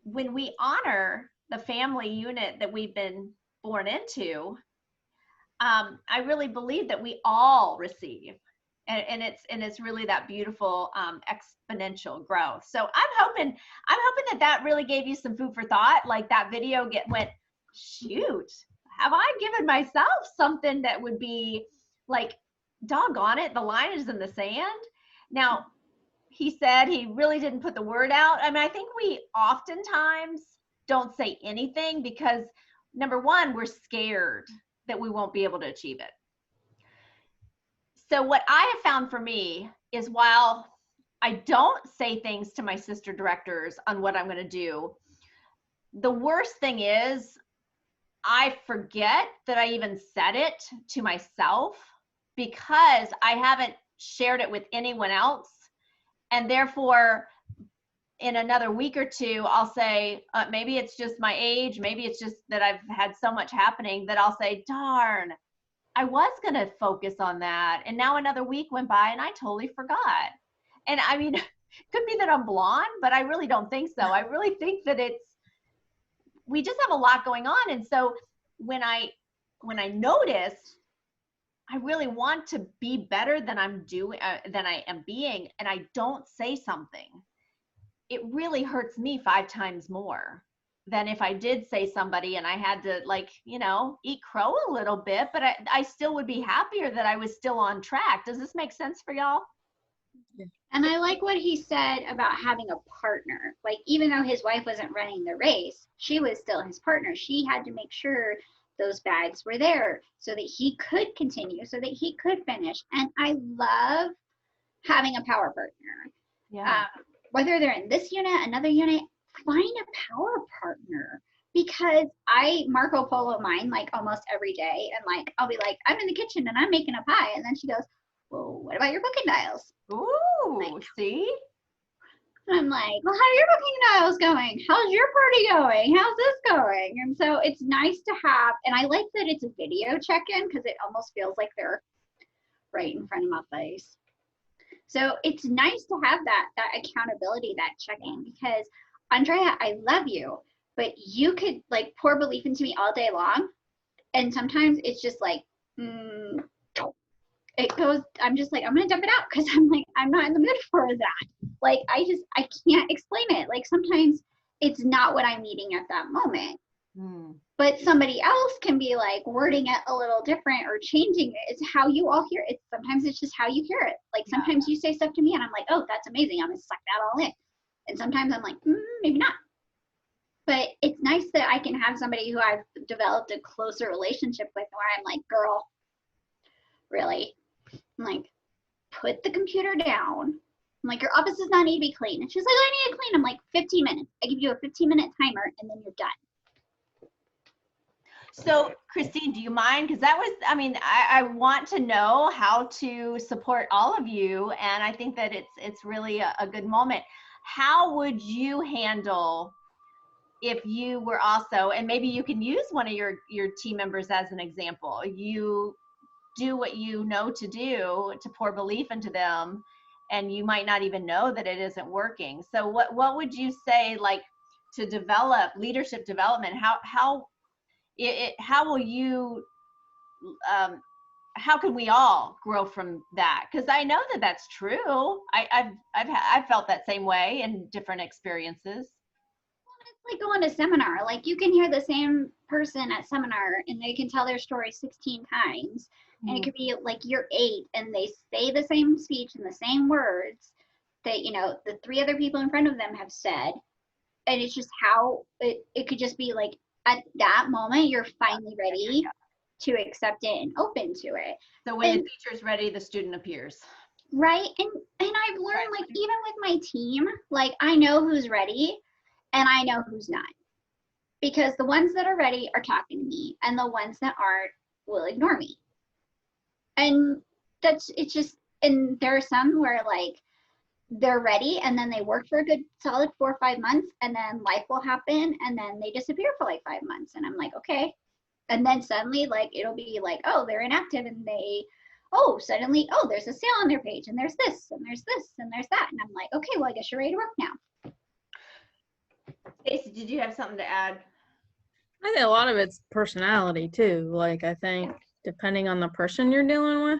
when we honor the family unit that we've been born into, I really believe that we all receive, and it's really that beautiful exponential growth. So I'm hoping that really gave you some food for thought. Like that video went, shoot, have I given myself something that would be like, doggone it, the line is in the sand. Now, he said he really didn't put the word out. I think we oftentimes don't say anything because, number one, we're scared that we won't be able to achieve it. So what I have found for me is, while I don't say things to my sister directors on what I'm going to do, the worst thing is I forget that I even said it to myself, because I haven't shared it with anyone else. And therefore, in another week or two, I'll say, maybe it's just my age, maybe it's just that I've had so much happening, that I'll say, darn, I was going to focus on that. And now another week went by and I totally forgot. And it could be that I'm blonde, but I really don't think so. I really think that we just have a lot going on. And so when I notice I really want to be better than than I am being, and I don't say something, it really hurts me 5 times more than if I did say somebody and I had to, eat crow a little bit, but I still would be happier that I was still on track. Does this make sense for y'all? And I like what he said about having a partner. Like, even though his wife wasn't running the race, she was still his partner. She had to make sure those bags were there so that he could continue, so that he could finish. And I love having a power partner. Yeah. Whether they're in this unit, another unit, find a power partner. Because I Marco Polo mine like almost every day, and like I'll be like, I'm in the kitchen and I'm making a pie, and then she goes, well, what about your cooking dials? Ooh, see? And I'm like, well, how are your cooking dials going? How's your party going? How's this going? And so it's nice to have, and I like that it's a video check-in because it almost feels like they're right in front of my face. So it's nice to have that accountability, that check-in, because Andrea, I love you, but you could like pour belief into me all day long, and sometimes it's just like it goes, I'm just like, I'm gonna dump it out because I'm like, I'm not in the mood for that. Like I can't explain it. Like sometimes it's not what I'm needing at that moment. But somebody else can be like wording it a little different or changing it. It's how you all hear it. Sometimes it's just how you hear it. Like sometimes you say stuff to me and I'm like, oh, that's amazing, I'm gonna suck that all in. And sometimes I'm like, maybe not. But it's nice that I can have somebody who I've developed a closer relationship with where I'm like, girl, really? I'm like, put the computer down. I'm like, your office does not need to be clean. And she's like, I need it clean. I'm like, 15 minutes. I give you a 15-minute timer and then you're done. So Christine, do you mind? Because that was, I mean, I want to know how to support all of you. And I think that it's really a good moment. How would you handle if you were also, and maybe you can use one of your team members as an example, you do what you know to do to pour belief into them, and you might not even know that it isn't working. So what would you say, like, to develop leadership development? How will you how can we all grow from that? Because I know that that's true. I've felt that same way in different experiences. Like going to seminar, like you can hear the same person at seminar and they can tell their story 16 times, and it could be like you're 8 and they say the same speech in the same words that, you know, the 3 other people in front of them have said, and it's just how it could just be like at that moment you're finally ready to accept it and open to it. So when the teacher's ready, the student appears. Right. And I've learned, like, even with my team, like I know who's ready and I know who's not, because the ones that are ready are talking to me and the ones that aren't will ignore me. And it's just, and there are some where like they're ready and then they work for a good solid 4 or 5 months and then life will happen and then they disappear for like 5 months. And I'm like, okay. And then suddenly like, it'll be like, oh, they're inactive, and suddenly, there's a sale on their page and there's this and there's this and there's that. And I'm like, okay, well, I guess you're ready to work now. Stacey, did you have something to add? I think a lot of it's personality too. Like, I think depending on the person you're dealing with,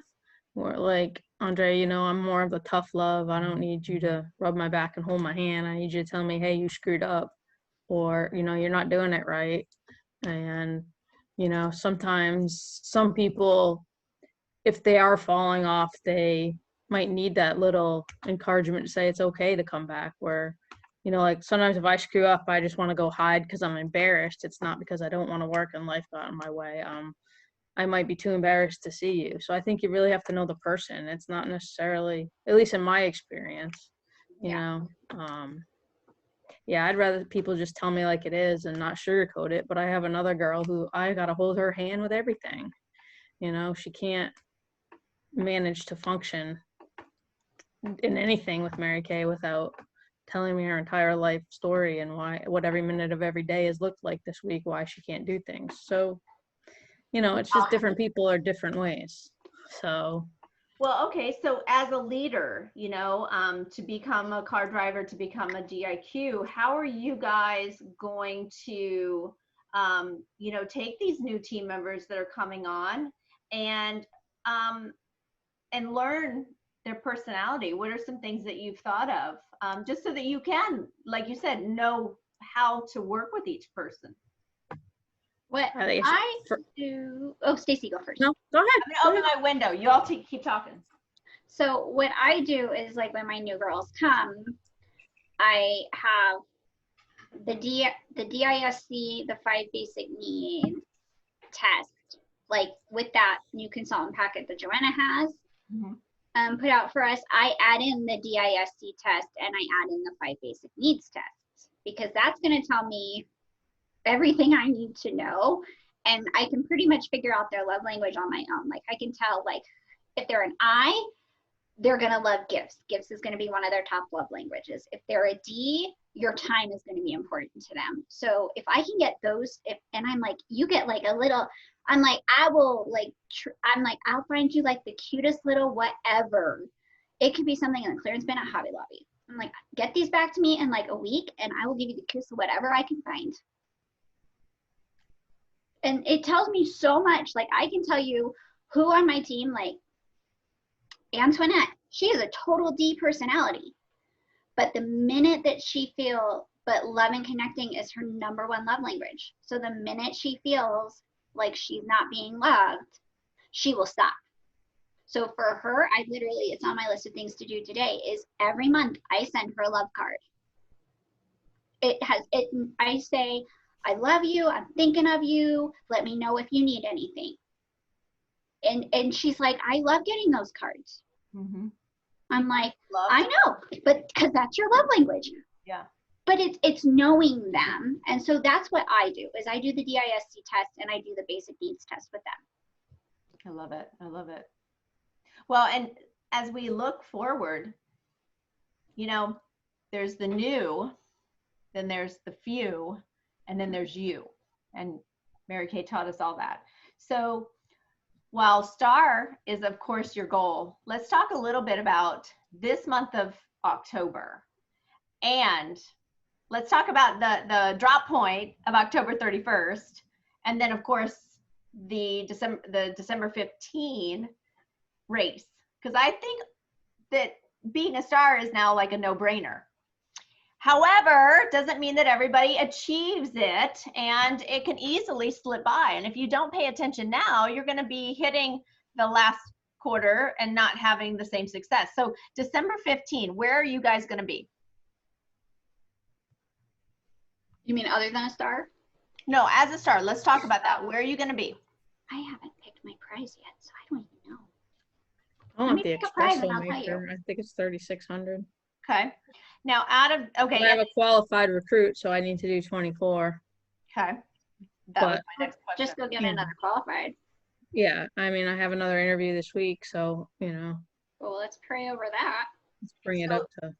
or like Andre, you know, I'm more of the tough love. I don't need you to rub my back and hold my hand. I need you to tell me, hey, you screwed up, or, you know, you're not doing it right. And, you know, sometimes some people, if they are falling off, they might need that little encouragement to say it's okay to come back. Where, you know, like sometimes if I screw up, I just want to go hide because I'm embarrassed. It's not because I don't want to work and life got in my way. I might be too embarrassed to see you. So I think you really have to know the person. It's not necessarily, at least in my experience, you know, I'd rather people just tell me like it is and not sugarcoat it. But I have another girl who I got to hold her hand with everything. You know, she can't manage to function in anything with Mary Kay without telling me her entire life story and what every minute of every day has looked like this week, why she can't do things. So, you know, it's just different people are different ways. So. Well, okay. So as a leader, you know, to become a car driver, to become a DIQ, how are you guys going to, you know, take these new team members that are coming on and learn their personality? What are some things that you've thought of, just so that you can, like you said, know how to work with each person? What I do, Stacey, go first. No, go ahead. I'm gonna open my window. You all keep talking. So what I do is, like, when my new girls come, I have the DISC, the 5 basic needs, test, like with that new consultant packet that Joanna has put out for us, I add in the DISC test and I add in the 5 basic needs tests, because that's going to tell me everything I need to know. And I can pretty much figure out their love language on my own. Like I can tell, like if they're an I, they're going to love gifts. Gifts is going to be one of their top love languages. If they're a D, your time is going to be important to them. So if I can get those, and I'm like, you get like a little, I'm like, I will like, I'm like, I'll find you like the cutest little whatever. It could be something in the clearance bin at Hobby Lobby. I'm like, get these back to me in like a week and I will give you the cutest whatever I can find. And it tells me so much. Like I can tell you who on my team, like Antoinette, she is a total D personality. But the minute that she feels, but love and connecting is her number 1 love language. So the minute she feels like she's not being loved, she will stop. So for her, I literally, it's on my list of things to do today, is every month I send her a love card. I say, I love you, I'm thinking of you, let me know if you need anything. And she's like, I love getting those cards. I'm like, I know, but because that's your love language. Yeah. But it's knowing them. And so that's what I do, is I do the DISC test and I do the basic needs test with them. I love it. I love it. Well, and as we look forward, you know, there's the new, then there's the few, and then there's you. And Mary Kay taught us all that. So while STAR is, of course, your goal, let's talk a little bit about this month of October. And let's talk about the drop point of October 31st. And then, of course, the December 15 race. Because I think that being a star is now like a no-brainer. However, doesn't mean that everybody achieves it, and it can easily slip by. And if you don't pay attention now, you're going to be hitting the last quarter and not having the same success. So December 15, where are you guys going to be? You mean other than a star? No, as a star. Let's talk about that. Where are you going to be? I haven't picked my prize yet, so I don't even know. I Let want me the pick a prize and espresso I'll tell maker. I think it's 3,600. Okay. Now out of, okay. I have a qualified recruit, so I need to do 24. Okay. That was my next question. Just go get another qualified. Yeah, I mean, I have another interview this week, so, you know. Well, let's pray over that. Let's bring it up to.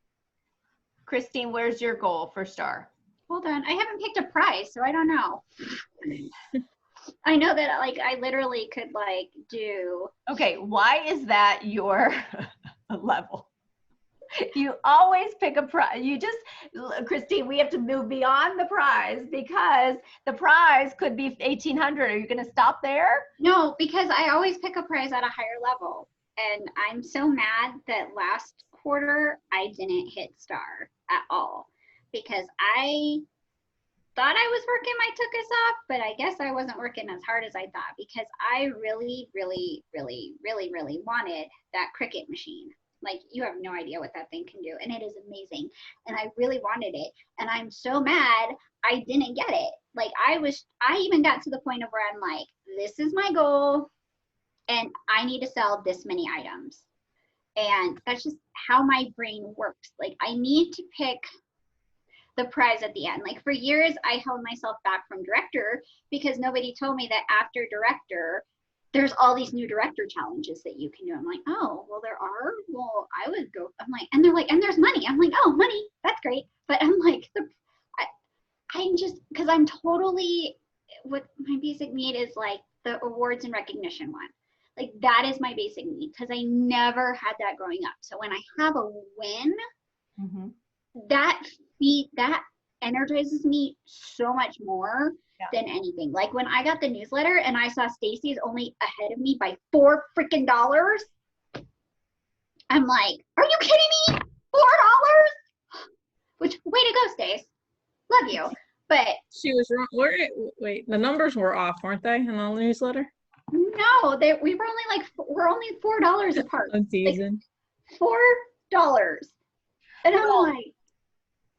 Christine, where's your goal for star? Hold on. I haven't picked a prize, so I don't know. I know that like I literally could like do. Okay, why is that your level? You always pick a prize. You just, Christine, we have to move beyond the prize because the prize could be 1,800. Are you going to stop there? No, because I always pick a prize at a higher level. And I'm so mad that last quarter I didn't hit star at all because I thought I was working my tuchus off, but I guess I wasn't working as hard as I thought because I really, really, really, really, really wanted that Cricut machine. Like, you have no idea what that thing can do, and it is amazing. And I really wanted it, and I'm so mad I didn't get it. Like, I even got to the point of where I'm like, this is my goal, and I need to sell this many items. And that's just how my brain works. Like, I need to pick the prize at the end. Like, for years, I held myself back from director because nobody told me that after director, there's all these new director challenges that you can do. I'm like, oh, well, there are. Well, I would go. I'm like, and they're like, and there's money. I'm like, oh, money, that's great. But I'm like, I'm just, because I'm totally, what my basic need is like the awards and recognition one. Like, that is my basic need because I never had that growing up. So when I have a win, that energizes me so much more than anything. Like when I got the newsletter and I saw Stacy's only ahead of me by $4 freaking. I'm like, are you kidding me? $4? Which, way to go, Stace. Love you. But She was wrong. Wait, the numbers were off, weren't they, in the newsletter? no, we're only $4 apart. I'm teasing. Like, $4. And I'm like,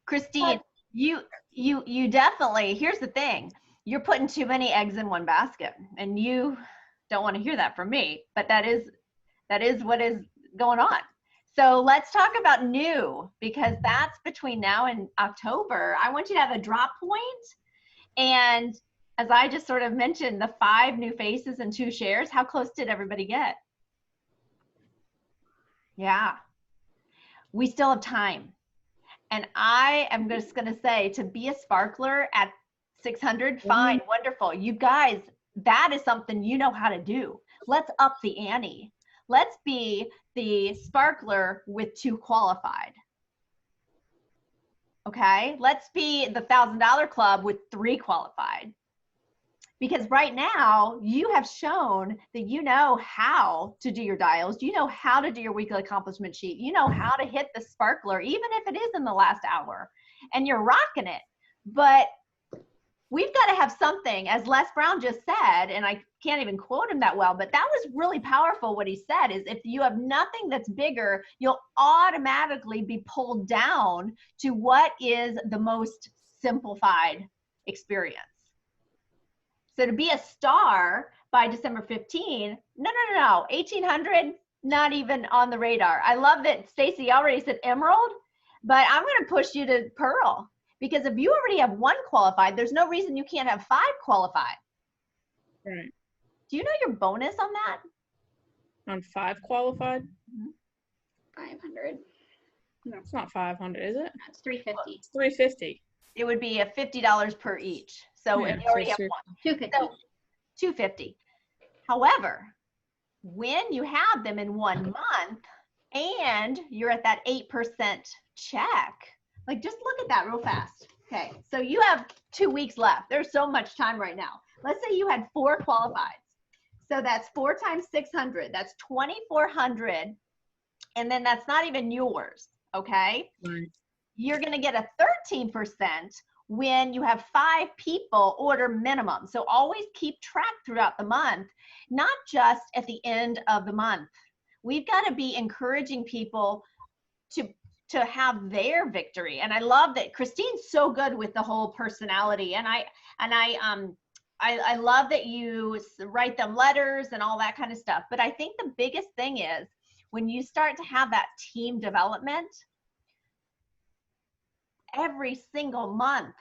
Christine, you definitely, here's the thing. you're putting too many eggs in one basket, and you don't want to hear that from me, but that is what is going on. So let's talk about new, because that's between now and October. I want you to have a drop point. And as I just sort of mentioned, the 5 new faces and 2 shares, how close did everybody get? Yeah, we still have time. And I am just going to say, to be a sparkler at 600, fine, wonderful. You guys, that is something you know how to do. Let's up the ante. Let's be the sparkler with 2 qualified. Okay, let's be the $1,000 club with 3 qualified. Because right now, you have shown that you know how to do your dials. You know how to do your weekly accomplishment sheet. You know how to hit the sparkler, even if it is in the last hour. And you're rocking it. But we've got to have something, as Les Brown just said, and I can't even quote him that well, but that was really powerful what he said, is if you have nothing that's bigger, you'll automatically be pulled down to what is the most simplified experience. So to be a star by December 15, no, 1800, not even on the radar. I love that Stacy already said emerald, but I'm going to push you to pearl, because if you already have 1 qualified, there's no reason you can't have 5 qualified. Right. Do you know your bonus on that? On 5 qualified? 500. No, it's not 500, is it? That's 350. It's 350. It would be a $50 per each. So Yeah, and you already so have sure. 1. 250. So 250. However, when you have them in 1 month and you're at that 8% check, like just look at that real fast. Okay, so you have 2 weeks left. There's so much time right now. Let's say you had 4 qualifieds. So that's 4 times 600. That's 2,400. And then that's not even yours, okay? Right. You're going to get a 13% when you have 5 people order minimum. So always keep track throughout the month, not just at the end of the month. We've got to be encouraging people to have their victory. And I love that Christine's so good with the whole personality. And I love that you write them letters and all that kind of stuff. But I think the biggest thing is when you start to have that team development every single month.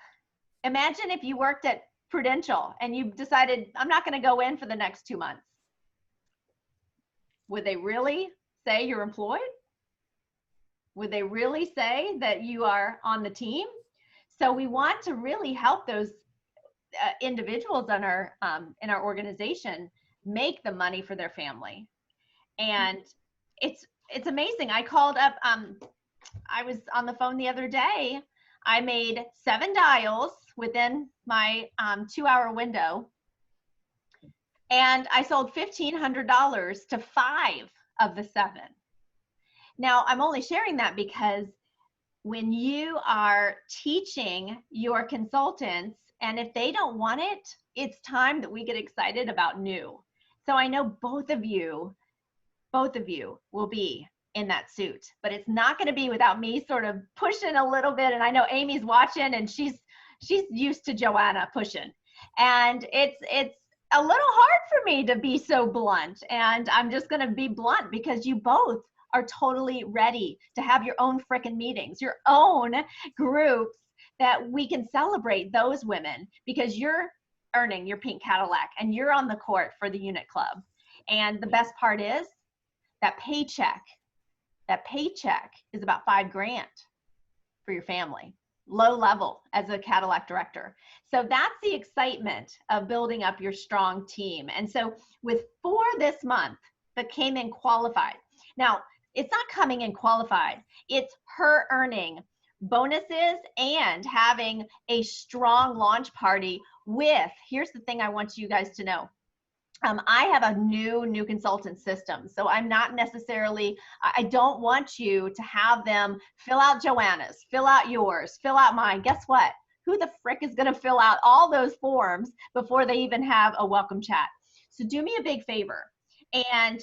Imagine if you worked at Prudential and you decided, I'm not going to go in for the next 2 months. Would they really say you're employed? Would they really say that you are on the team? So we want to really help those individuals in our organization make the money for their family. And it's amazing. I called up, I was on the phone the other day. I made 7 dials within my 2-hour window, and I sold $1,500 to 5 of the 7. Now, I'm only sharing that because when you are teaching your consultants, and if they don't want it, it's time that we get excited about new. So I know both of you will be in that suit, but it's not going to be without me sort of pushing a little bit. And I know Amy's watching, and she's used to Joanna pushing, and it's a little hard for me to be so blunt. And I'm just going to be blunt because you both are totally ready to have your own frickin' meetings, your own groups that we can celebrate those women, because you're earning your pink Cadillac and you're on the court for the unit club. And the best part is that paycheck is about $5,000 for your family, low level as a Cadillac director. So that's the excitement of building up your strong team. And so with 4 this month that came in qualified. Now, it's not coming in qualified. It's her earning bonuses and having a strong launch party with, here's the thing I want you guys to know. I have a new consultant system. So I'm not necessarily, I don't want you to have them fill out Joanna's, fill out yours, fill out mine. Guess what? Who the frick is going to fill out all those forms before they even have a welcome chat? So do me a big favor. And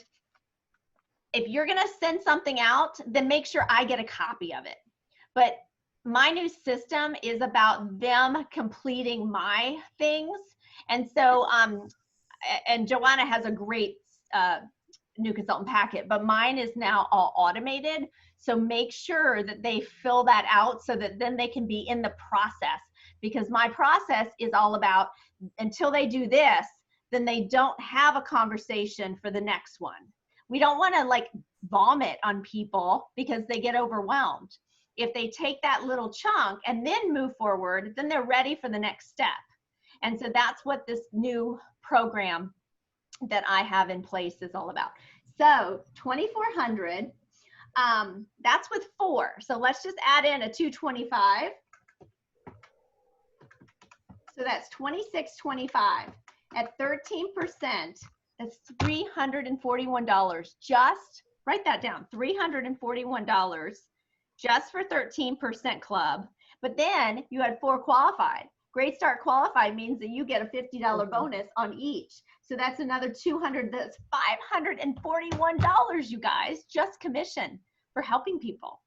if you're going to send something out, then make sure I get a copy of it. But my new system is about them completing my things. And so, and Joanna has a great new consultant packet, but mine is now all automated. So make sure that they fill that out so that then they can be in the process, because my process is all about until they do this, then they don't have a conversation for the next one. We don't want to like vomit on people because they get overwhelmed. If they take that little chunk and then move forward, then they're ready for the next step. And so that's what this new program that I have in place is all about. So 2,400, that's with 4. So let's just add in a 225. So that's 2,625 at 13%. That's $341. Just write that down, $341 just for 13% club. But then you had 4 qualified. Great Start qualified means that you get a $50 bonus on each. So that's another 200, that's $541, you guys, just commission for helping people.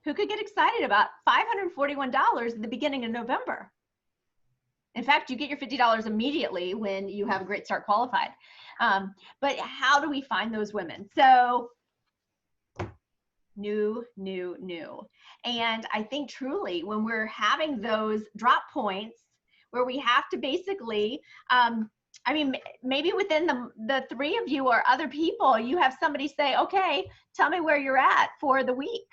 Who could get excited about $541 at the beginning of November? In fact, you get your $50 immediately when you have a Great Start qualified. But how do we find those women? So new. And I think truly when we're having those drop points where we have to basically, I mean, maybe within the 3 of you or other people, you have somebody say, okay, tell me where you're at for the week.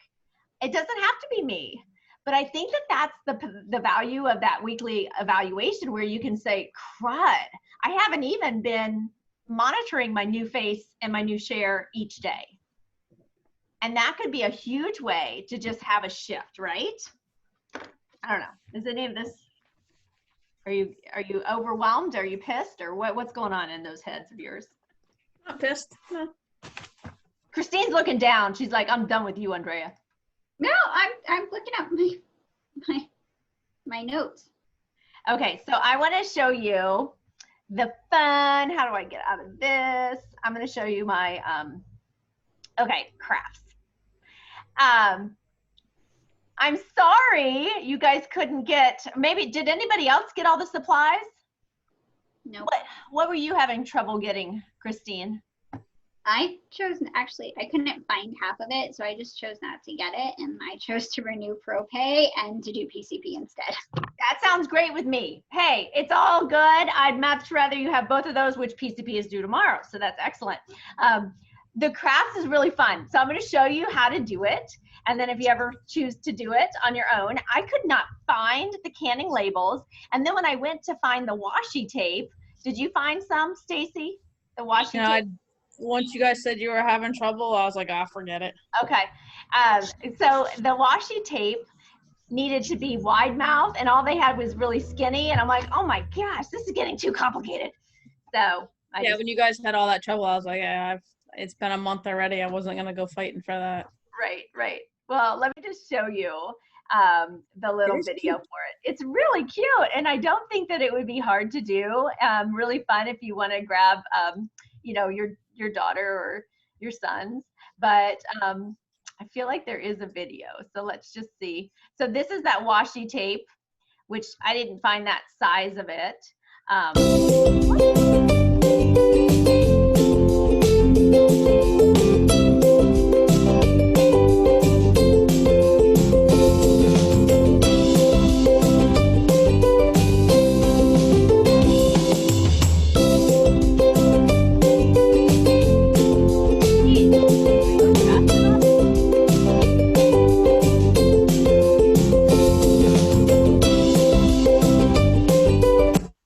It doesn't have to be me. But I think that that's the value of that weekly evaluation where you can say, crud, I haven't even been monitoring my new face and my new share each day. And that could be a huge way to just have a shift, right? I don't know. Is any of this, are you overwhelmed? Are you pissed? Or what's going on in those heads of yours? Not pissed. No. Christine's looking down. She's like, I'm done with you, Andrea. No, I'm looking at my notes. Okay, so I want to show you the fun. How do I get out of this? I'm going to show you my okay, crafts. I'm sorry you guys couldn't get, maybe, did anybody else get all the supplies? No. What were you having trouble getting, Christine? I chose, actually, I couldn't find half of it, so I just chose not to get it, and I chose to renew ProPay and to do PCP instead. That sounds great with me. Hey, it's all good. I'd much rather you have both of those, which PCP is due tomorrow, so that's excellent. The crafts is really fun, so I'm going to show you how to do it, and then if you ever choose to do it on your own. I could not find the canning labels, and then when I went to find the washi tape, did you find some, Stacy? The washi tape? Once you guys said you were having trouble, I was like, ah, forget it. Okay. So the washi tape needed to be wide mouth, and all they had was really skinny. And I'm like, oh my gosh, this is getting too complicated. So when you guys had all that trouble, I was like, yeah, it's been a month already. I wasn't gonna go fighting for that. Right. Well, let me just show you the little video for it. It's really cute, and I don't think that it would be hard to do. Really fun if you want to grab, your daughter or your sons, but I feel like there is a video, so let's just see. So this is that washi tape, which I didn't find that size of it.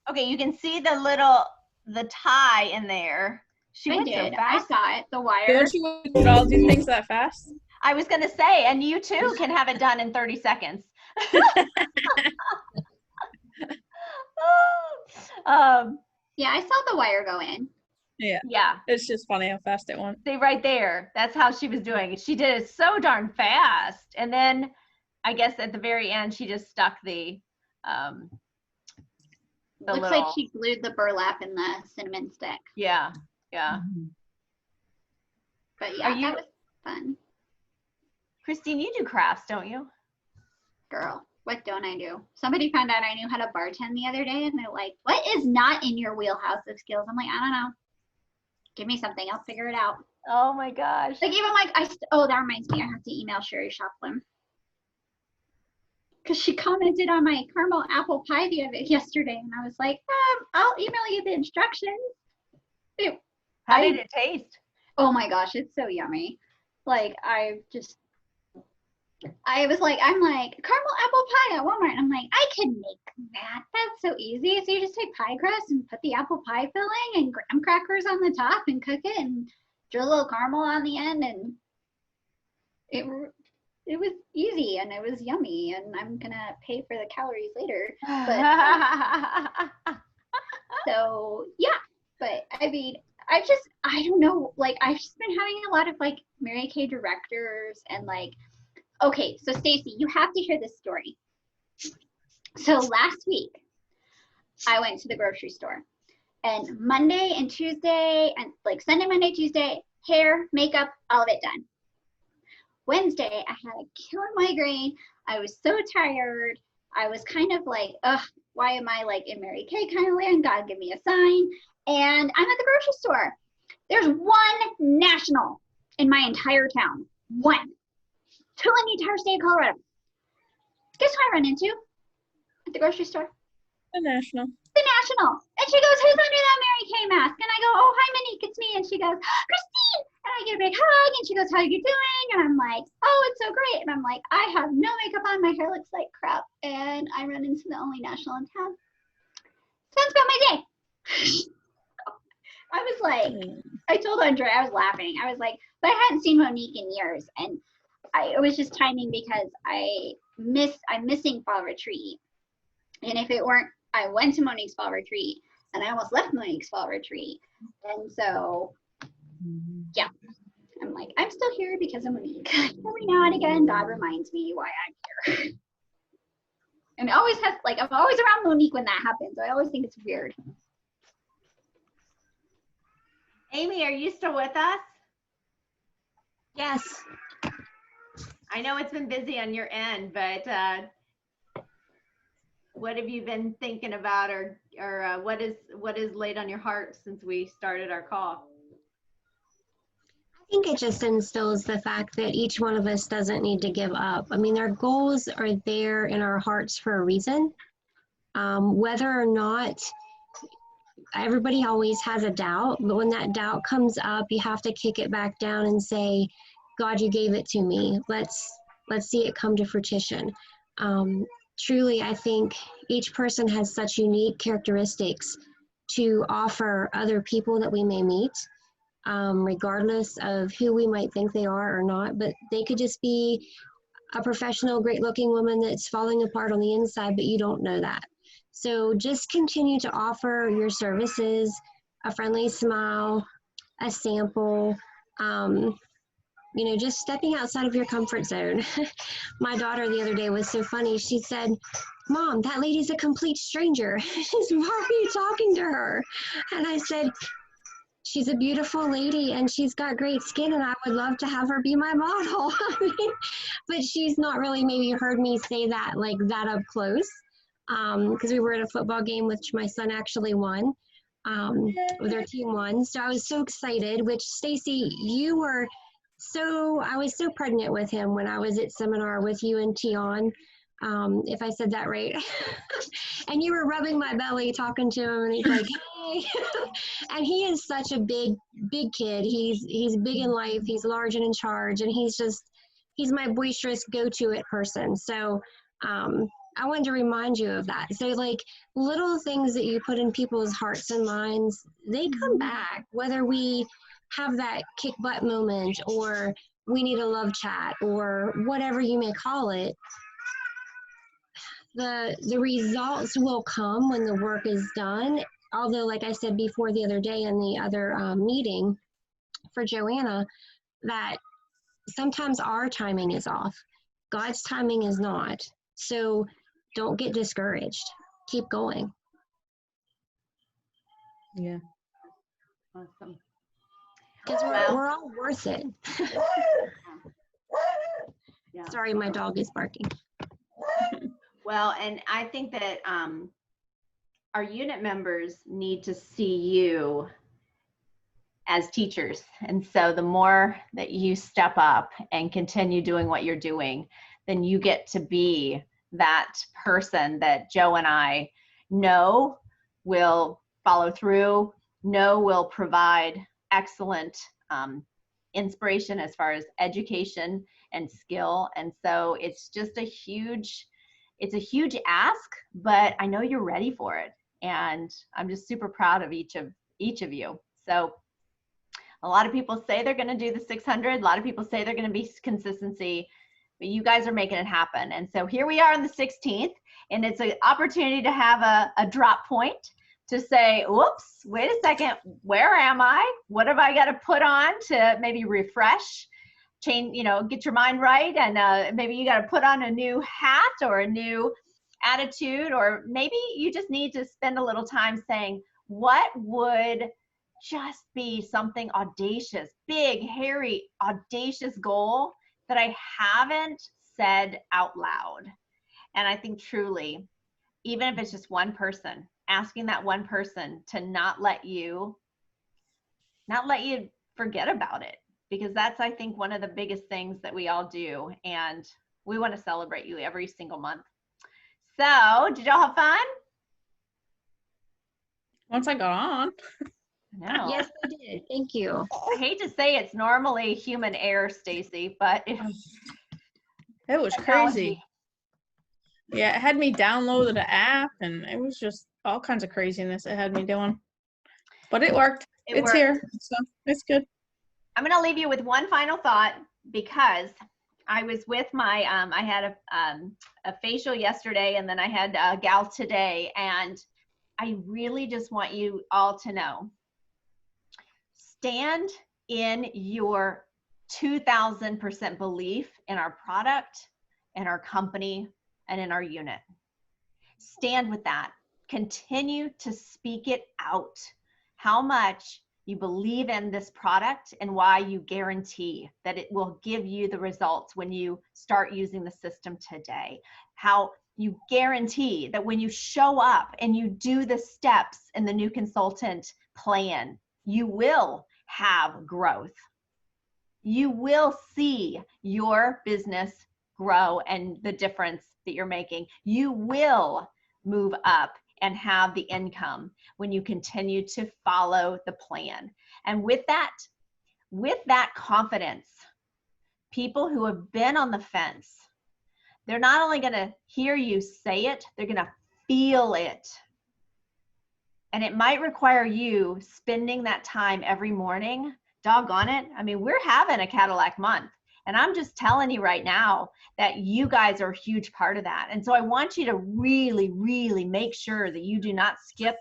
Okay, you can see the tie in there. I did. I saw it. The wire. Don't you all do things that fast? I was gonna say, and you too can have it done in 30 seconds. Yeah, I saw the wire go in. Yeah. It's just funny how fast it went. See right there, that's how she was doing it. She did it so darn fast. And then I guess at the very end, she just stuck the Looks like she glued the burlap in the cinnamon stick. Yeah. But yeah, that was fun. Christine, you do crafts, don't you? Girl, what don't I do? Somebody found out I knew how to bartend the other day, and they're like, what is not in your wheelhouse of skills? I'm like, I don't know. Give me something. I'll figure it out. Oh my gosh. Like, even like, oh, that reminds me. I have to email Sherry Shoplin. Because she commented on my caramel apple pie yesterday, and I was like, I'll email you the instructions. Ew. How did it taste? Oh my gosh, it's so yummy. Like, I was like, I'm like, caramel apple pie at Walmart. And I'm like, I can make that. That's so easy. So you just take pie crust and put the apple pie filling and graham crackers on the top and cook it and drill a little caramel on the end. And it was easy and it was yummy. And I'm going to pay for the calories later. But so, yeah. But I mean, I don't know. Like, I've just been having a lot of like Mary Kay directors and like, okay, so Stacy, you have to hear this story. So last week, I went to the grocery store, and Monday and Tuesday, and like Sunday, Monday, Tuesday, hair, makeup, all of it done. Wednesday, I had a killer migraine. I was so tired. I was kind of like, ugh, why am I like in Mary Kay kind of land? God, give me a sign. And I'm at the grocery store. There's one national in my entire town. One. Two in the entire state of Colorado. Guess who I run into at the grocery store? The National. The National. And she goes, who's under that Mary Kay mask? And I go, oh, hi, Monique, it's me. And she goes, Christine. And I get a big hug. And she goes, how are you doing? And I'm like, oh, it's so great. And I'm like, I have no makeup on. My hair looks like crap. And I run into the only National in town. So that's about my day. I was like, I told Andre, I was laughing. I was like, but I hadn't seen Monique in years. And it was just timing because I'm missing fall retreat. And if it weren't, I went to Monique's fall retreat and I almost left Monique's fall retreat. And so, yeah, I'm like, I'm still here because of Monique. Every now and again, God reminds me why I'm here. And it always has, like, I'm always around Monique when that happens. I always think it's weird. Amy, are you still with us? Yes. I know it's been busy on your end, but what have you been thinking about, or what is laid on your heart since we started our call? I think it just instills the fact that each one of us doesn't need to give up. I mean, our goals are there in our hearts for a reason. Whether or not everybody always has a doubt, but when that doubt comes up, you have to kick it back down and say, God, you gave it to me. Let's see it come to fruition. Truly, I think each person has such unique characteristics to offer other people that we may meet, regardless of who we might think they are or not. But they could just be a professional, great-looking woman that's falling apart on the inside, but you don't know that. So just continue to offer your services, a friendly smile, a sample, you know, just stepping outside of your comfort zone. My daughter the other day was so funny. She said, Mom, that lady's a complete stranger. She said, why are you talking to her? And I said, she's a beautiful lady and she's got great skin and I would love to have her be my model. But she's not really maybe heard me say that like that up close, because we were at a football game which my son actually won. Their team won. So I was so excited, which Stacy, you were I was so pregnant with him when I was at seminar with you and Tion, if I said that right. And you were rubbing my belly talking to him and he's like, hey. And he is such a big kid. He's big in life. He's large and in charge. And he's my boisterous go-to-it person. So I wanted to remind you of that. So like little things that you put in people's hearts and minds, they come back, whether we have that kick butt moment or we need a love chat or whatever you may call it. The results will come when the work is done. Although, like I said before the other day in the other meeting for Joanna, that sometimes our timing is off. God's timing is not. So don't get discouraged. Keep going. Yeah. Awesome. Because we're all worth it. Yeah. Sorry, my dog is barking. Well, and I think that our unit members need to see you as teachers. And so the more that you step up and continue doing what you're doing, then you get to be that person that Joe and I know will follow through, know will provide excellent inspiration as far as education and skill. And so it's just it's a huge ask, but I know you're ready for it. And I'm just super proud of each of you. So a lot of people say they're going to do the 600. A lot of people say they're going to be consistency, but you guys are making it happen. And so here we are on the 16th, and it's an opportunity to have a drop point to say, whoops, wait a second, where am I? What have I got to put on to maybe refresh, change, get your mind right? And maybe you got to put on a new hat or a new attitude, or maybe you just need to spend a little time saying, what would just be something audacious, big, hairy, audacious goal that I haven't said out loud? And I think truly, even if it's just one person, asking that one person to not let you forget about it, because that's, I think, one of the biggest things that we all do. And we want to celebrate you every single month. So did y'all have fun? Once I got on. No. Yes, I did. Thank you. I hate to say it's normally human error, Stacy, but It was technology. crazy. Yeah, it had me download the app, and it was just all kinds of craziness it had me doing. But it worked. It It's worked. here, so it's good. I'm going to leave you with one final thought, because I was with my, I had a facial yesterday, and then I had a gal today, and I really just want you all to know, stand in your 2000% belief in our product, in our company, and in our unit. Stand with that. Continue to speak it out. How much you believe in this product and why you guarantee that it will give you the results when you start using the system today. How you guarantee that when you show up and you do the steps in the new consultant plan, you will have growth. You will see your business grow and the difference that you're making. You will move up and have the income when you continue to follow the plan. And with that confidence, people who have been on the fence, they're not only going to hear you say it, they're going to feel it. And it might require you spending that time every morning. Doggone it. I mean, we're having a Cadillac month. And I'm just telling you right now that you guys are a huge part of that. And so I want you to really, really make sure that you do not skip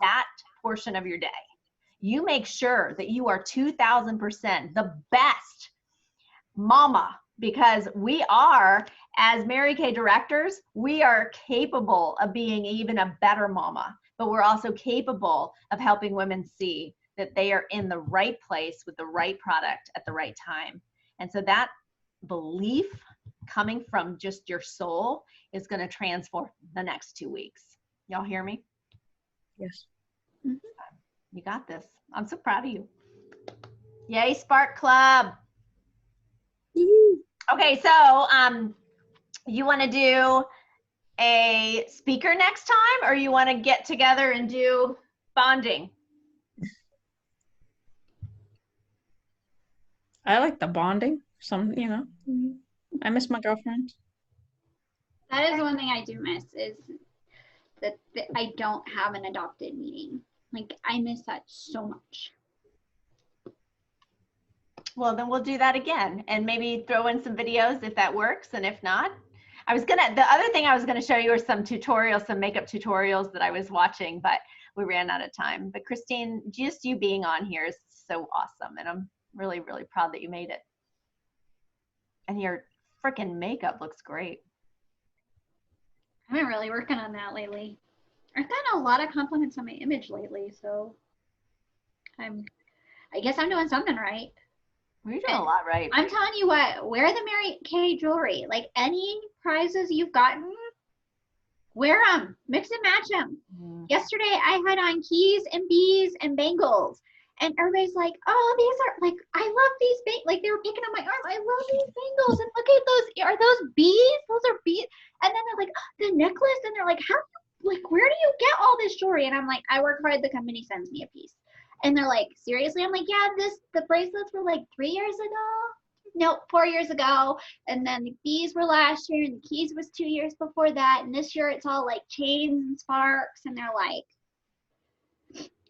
that portion of your day. You make sure that you are 2000% the best mama, because we are, as Mary Kay directors, we are capable of being even a better mama, but we're also capable of helping women see that they are in the right place with the right product at the right time. And so that belief coming from just your soul is going to transform the next 2 weeks. Y'all hear me? Yes. You got this. I'm so proud of you. Yay, Spark Club. Okay, so you want to do a speaker next time, or you want to get together and do bonding? I like the bonding. I miss my girlfriend. That is one thing I do miss, is that I don't have an adopted meeting. Like, I miss that so much. Well, then we'll do that again, and maybe throw in some videos if that works, and if not, the other thing I was gonna show you are some tutorials, some makeup tutorials that I was watching, but we ran out of time. But Christine, just you being on here is so awesome, and I'm really, really proud that you made it. And your freaking makeup looks great. I've been really working on that lately. I've gotten a lot of compliments on my image lately, so I guess I'm doing something right. You're doing a lot right. I'm telling you what, wear the Mary Kay jewelry. Like any prizes you've gotten, wear them, mix and match them. Yesterday I had on keys and bees and bangles. And everybody's like, oh, these are like, I love these bangles. Like they were picking up my arm. I love these bangles. And look at those. Are those bees? Those are bees. And then they're like, oh, the necklace. And they're like, how, like, where do you get all this jewelry? And I'm like, I work hard. The company sends me a piece. And they're like, seriously? I'm like, yeah, the bracelets were like 3 years ago. No, 4 years ago. And then the bees were last year and the keys was 2 years before that. And this year it's all like chains and sparks. And they're like,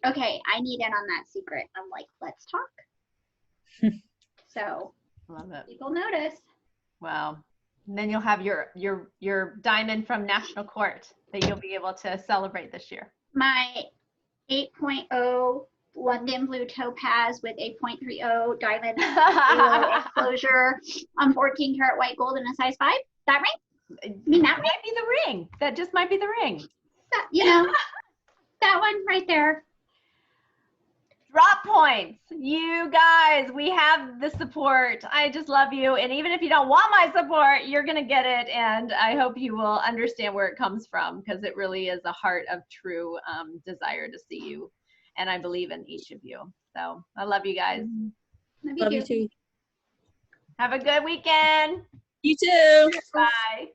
okay, I need in on that secret. I'm like, let's talk. So Love it. people notice. Wow. And then you'll have your diamond from National Court that you'll be able to celebrate this year. My 8.0 London blue topaz with 8.30 diamond enclosure on 14 karat white gold in a size 5. That right? I mean, that might be the ring. That just might be the ring. That, you know, that one right there. Drop points. You guys, we have the support. I just love you. And even if you don't want my support, you're going to get it. And I hope you will understand where it comes from, because it really is a heart of true desire to see you. And I believe in each of you. So I love you guys. Love you too. Have a good weekend. You too. Bye.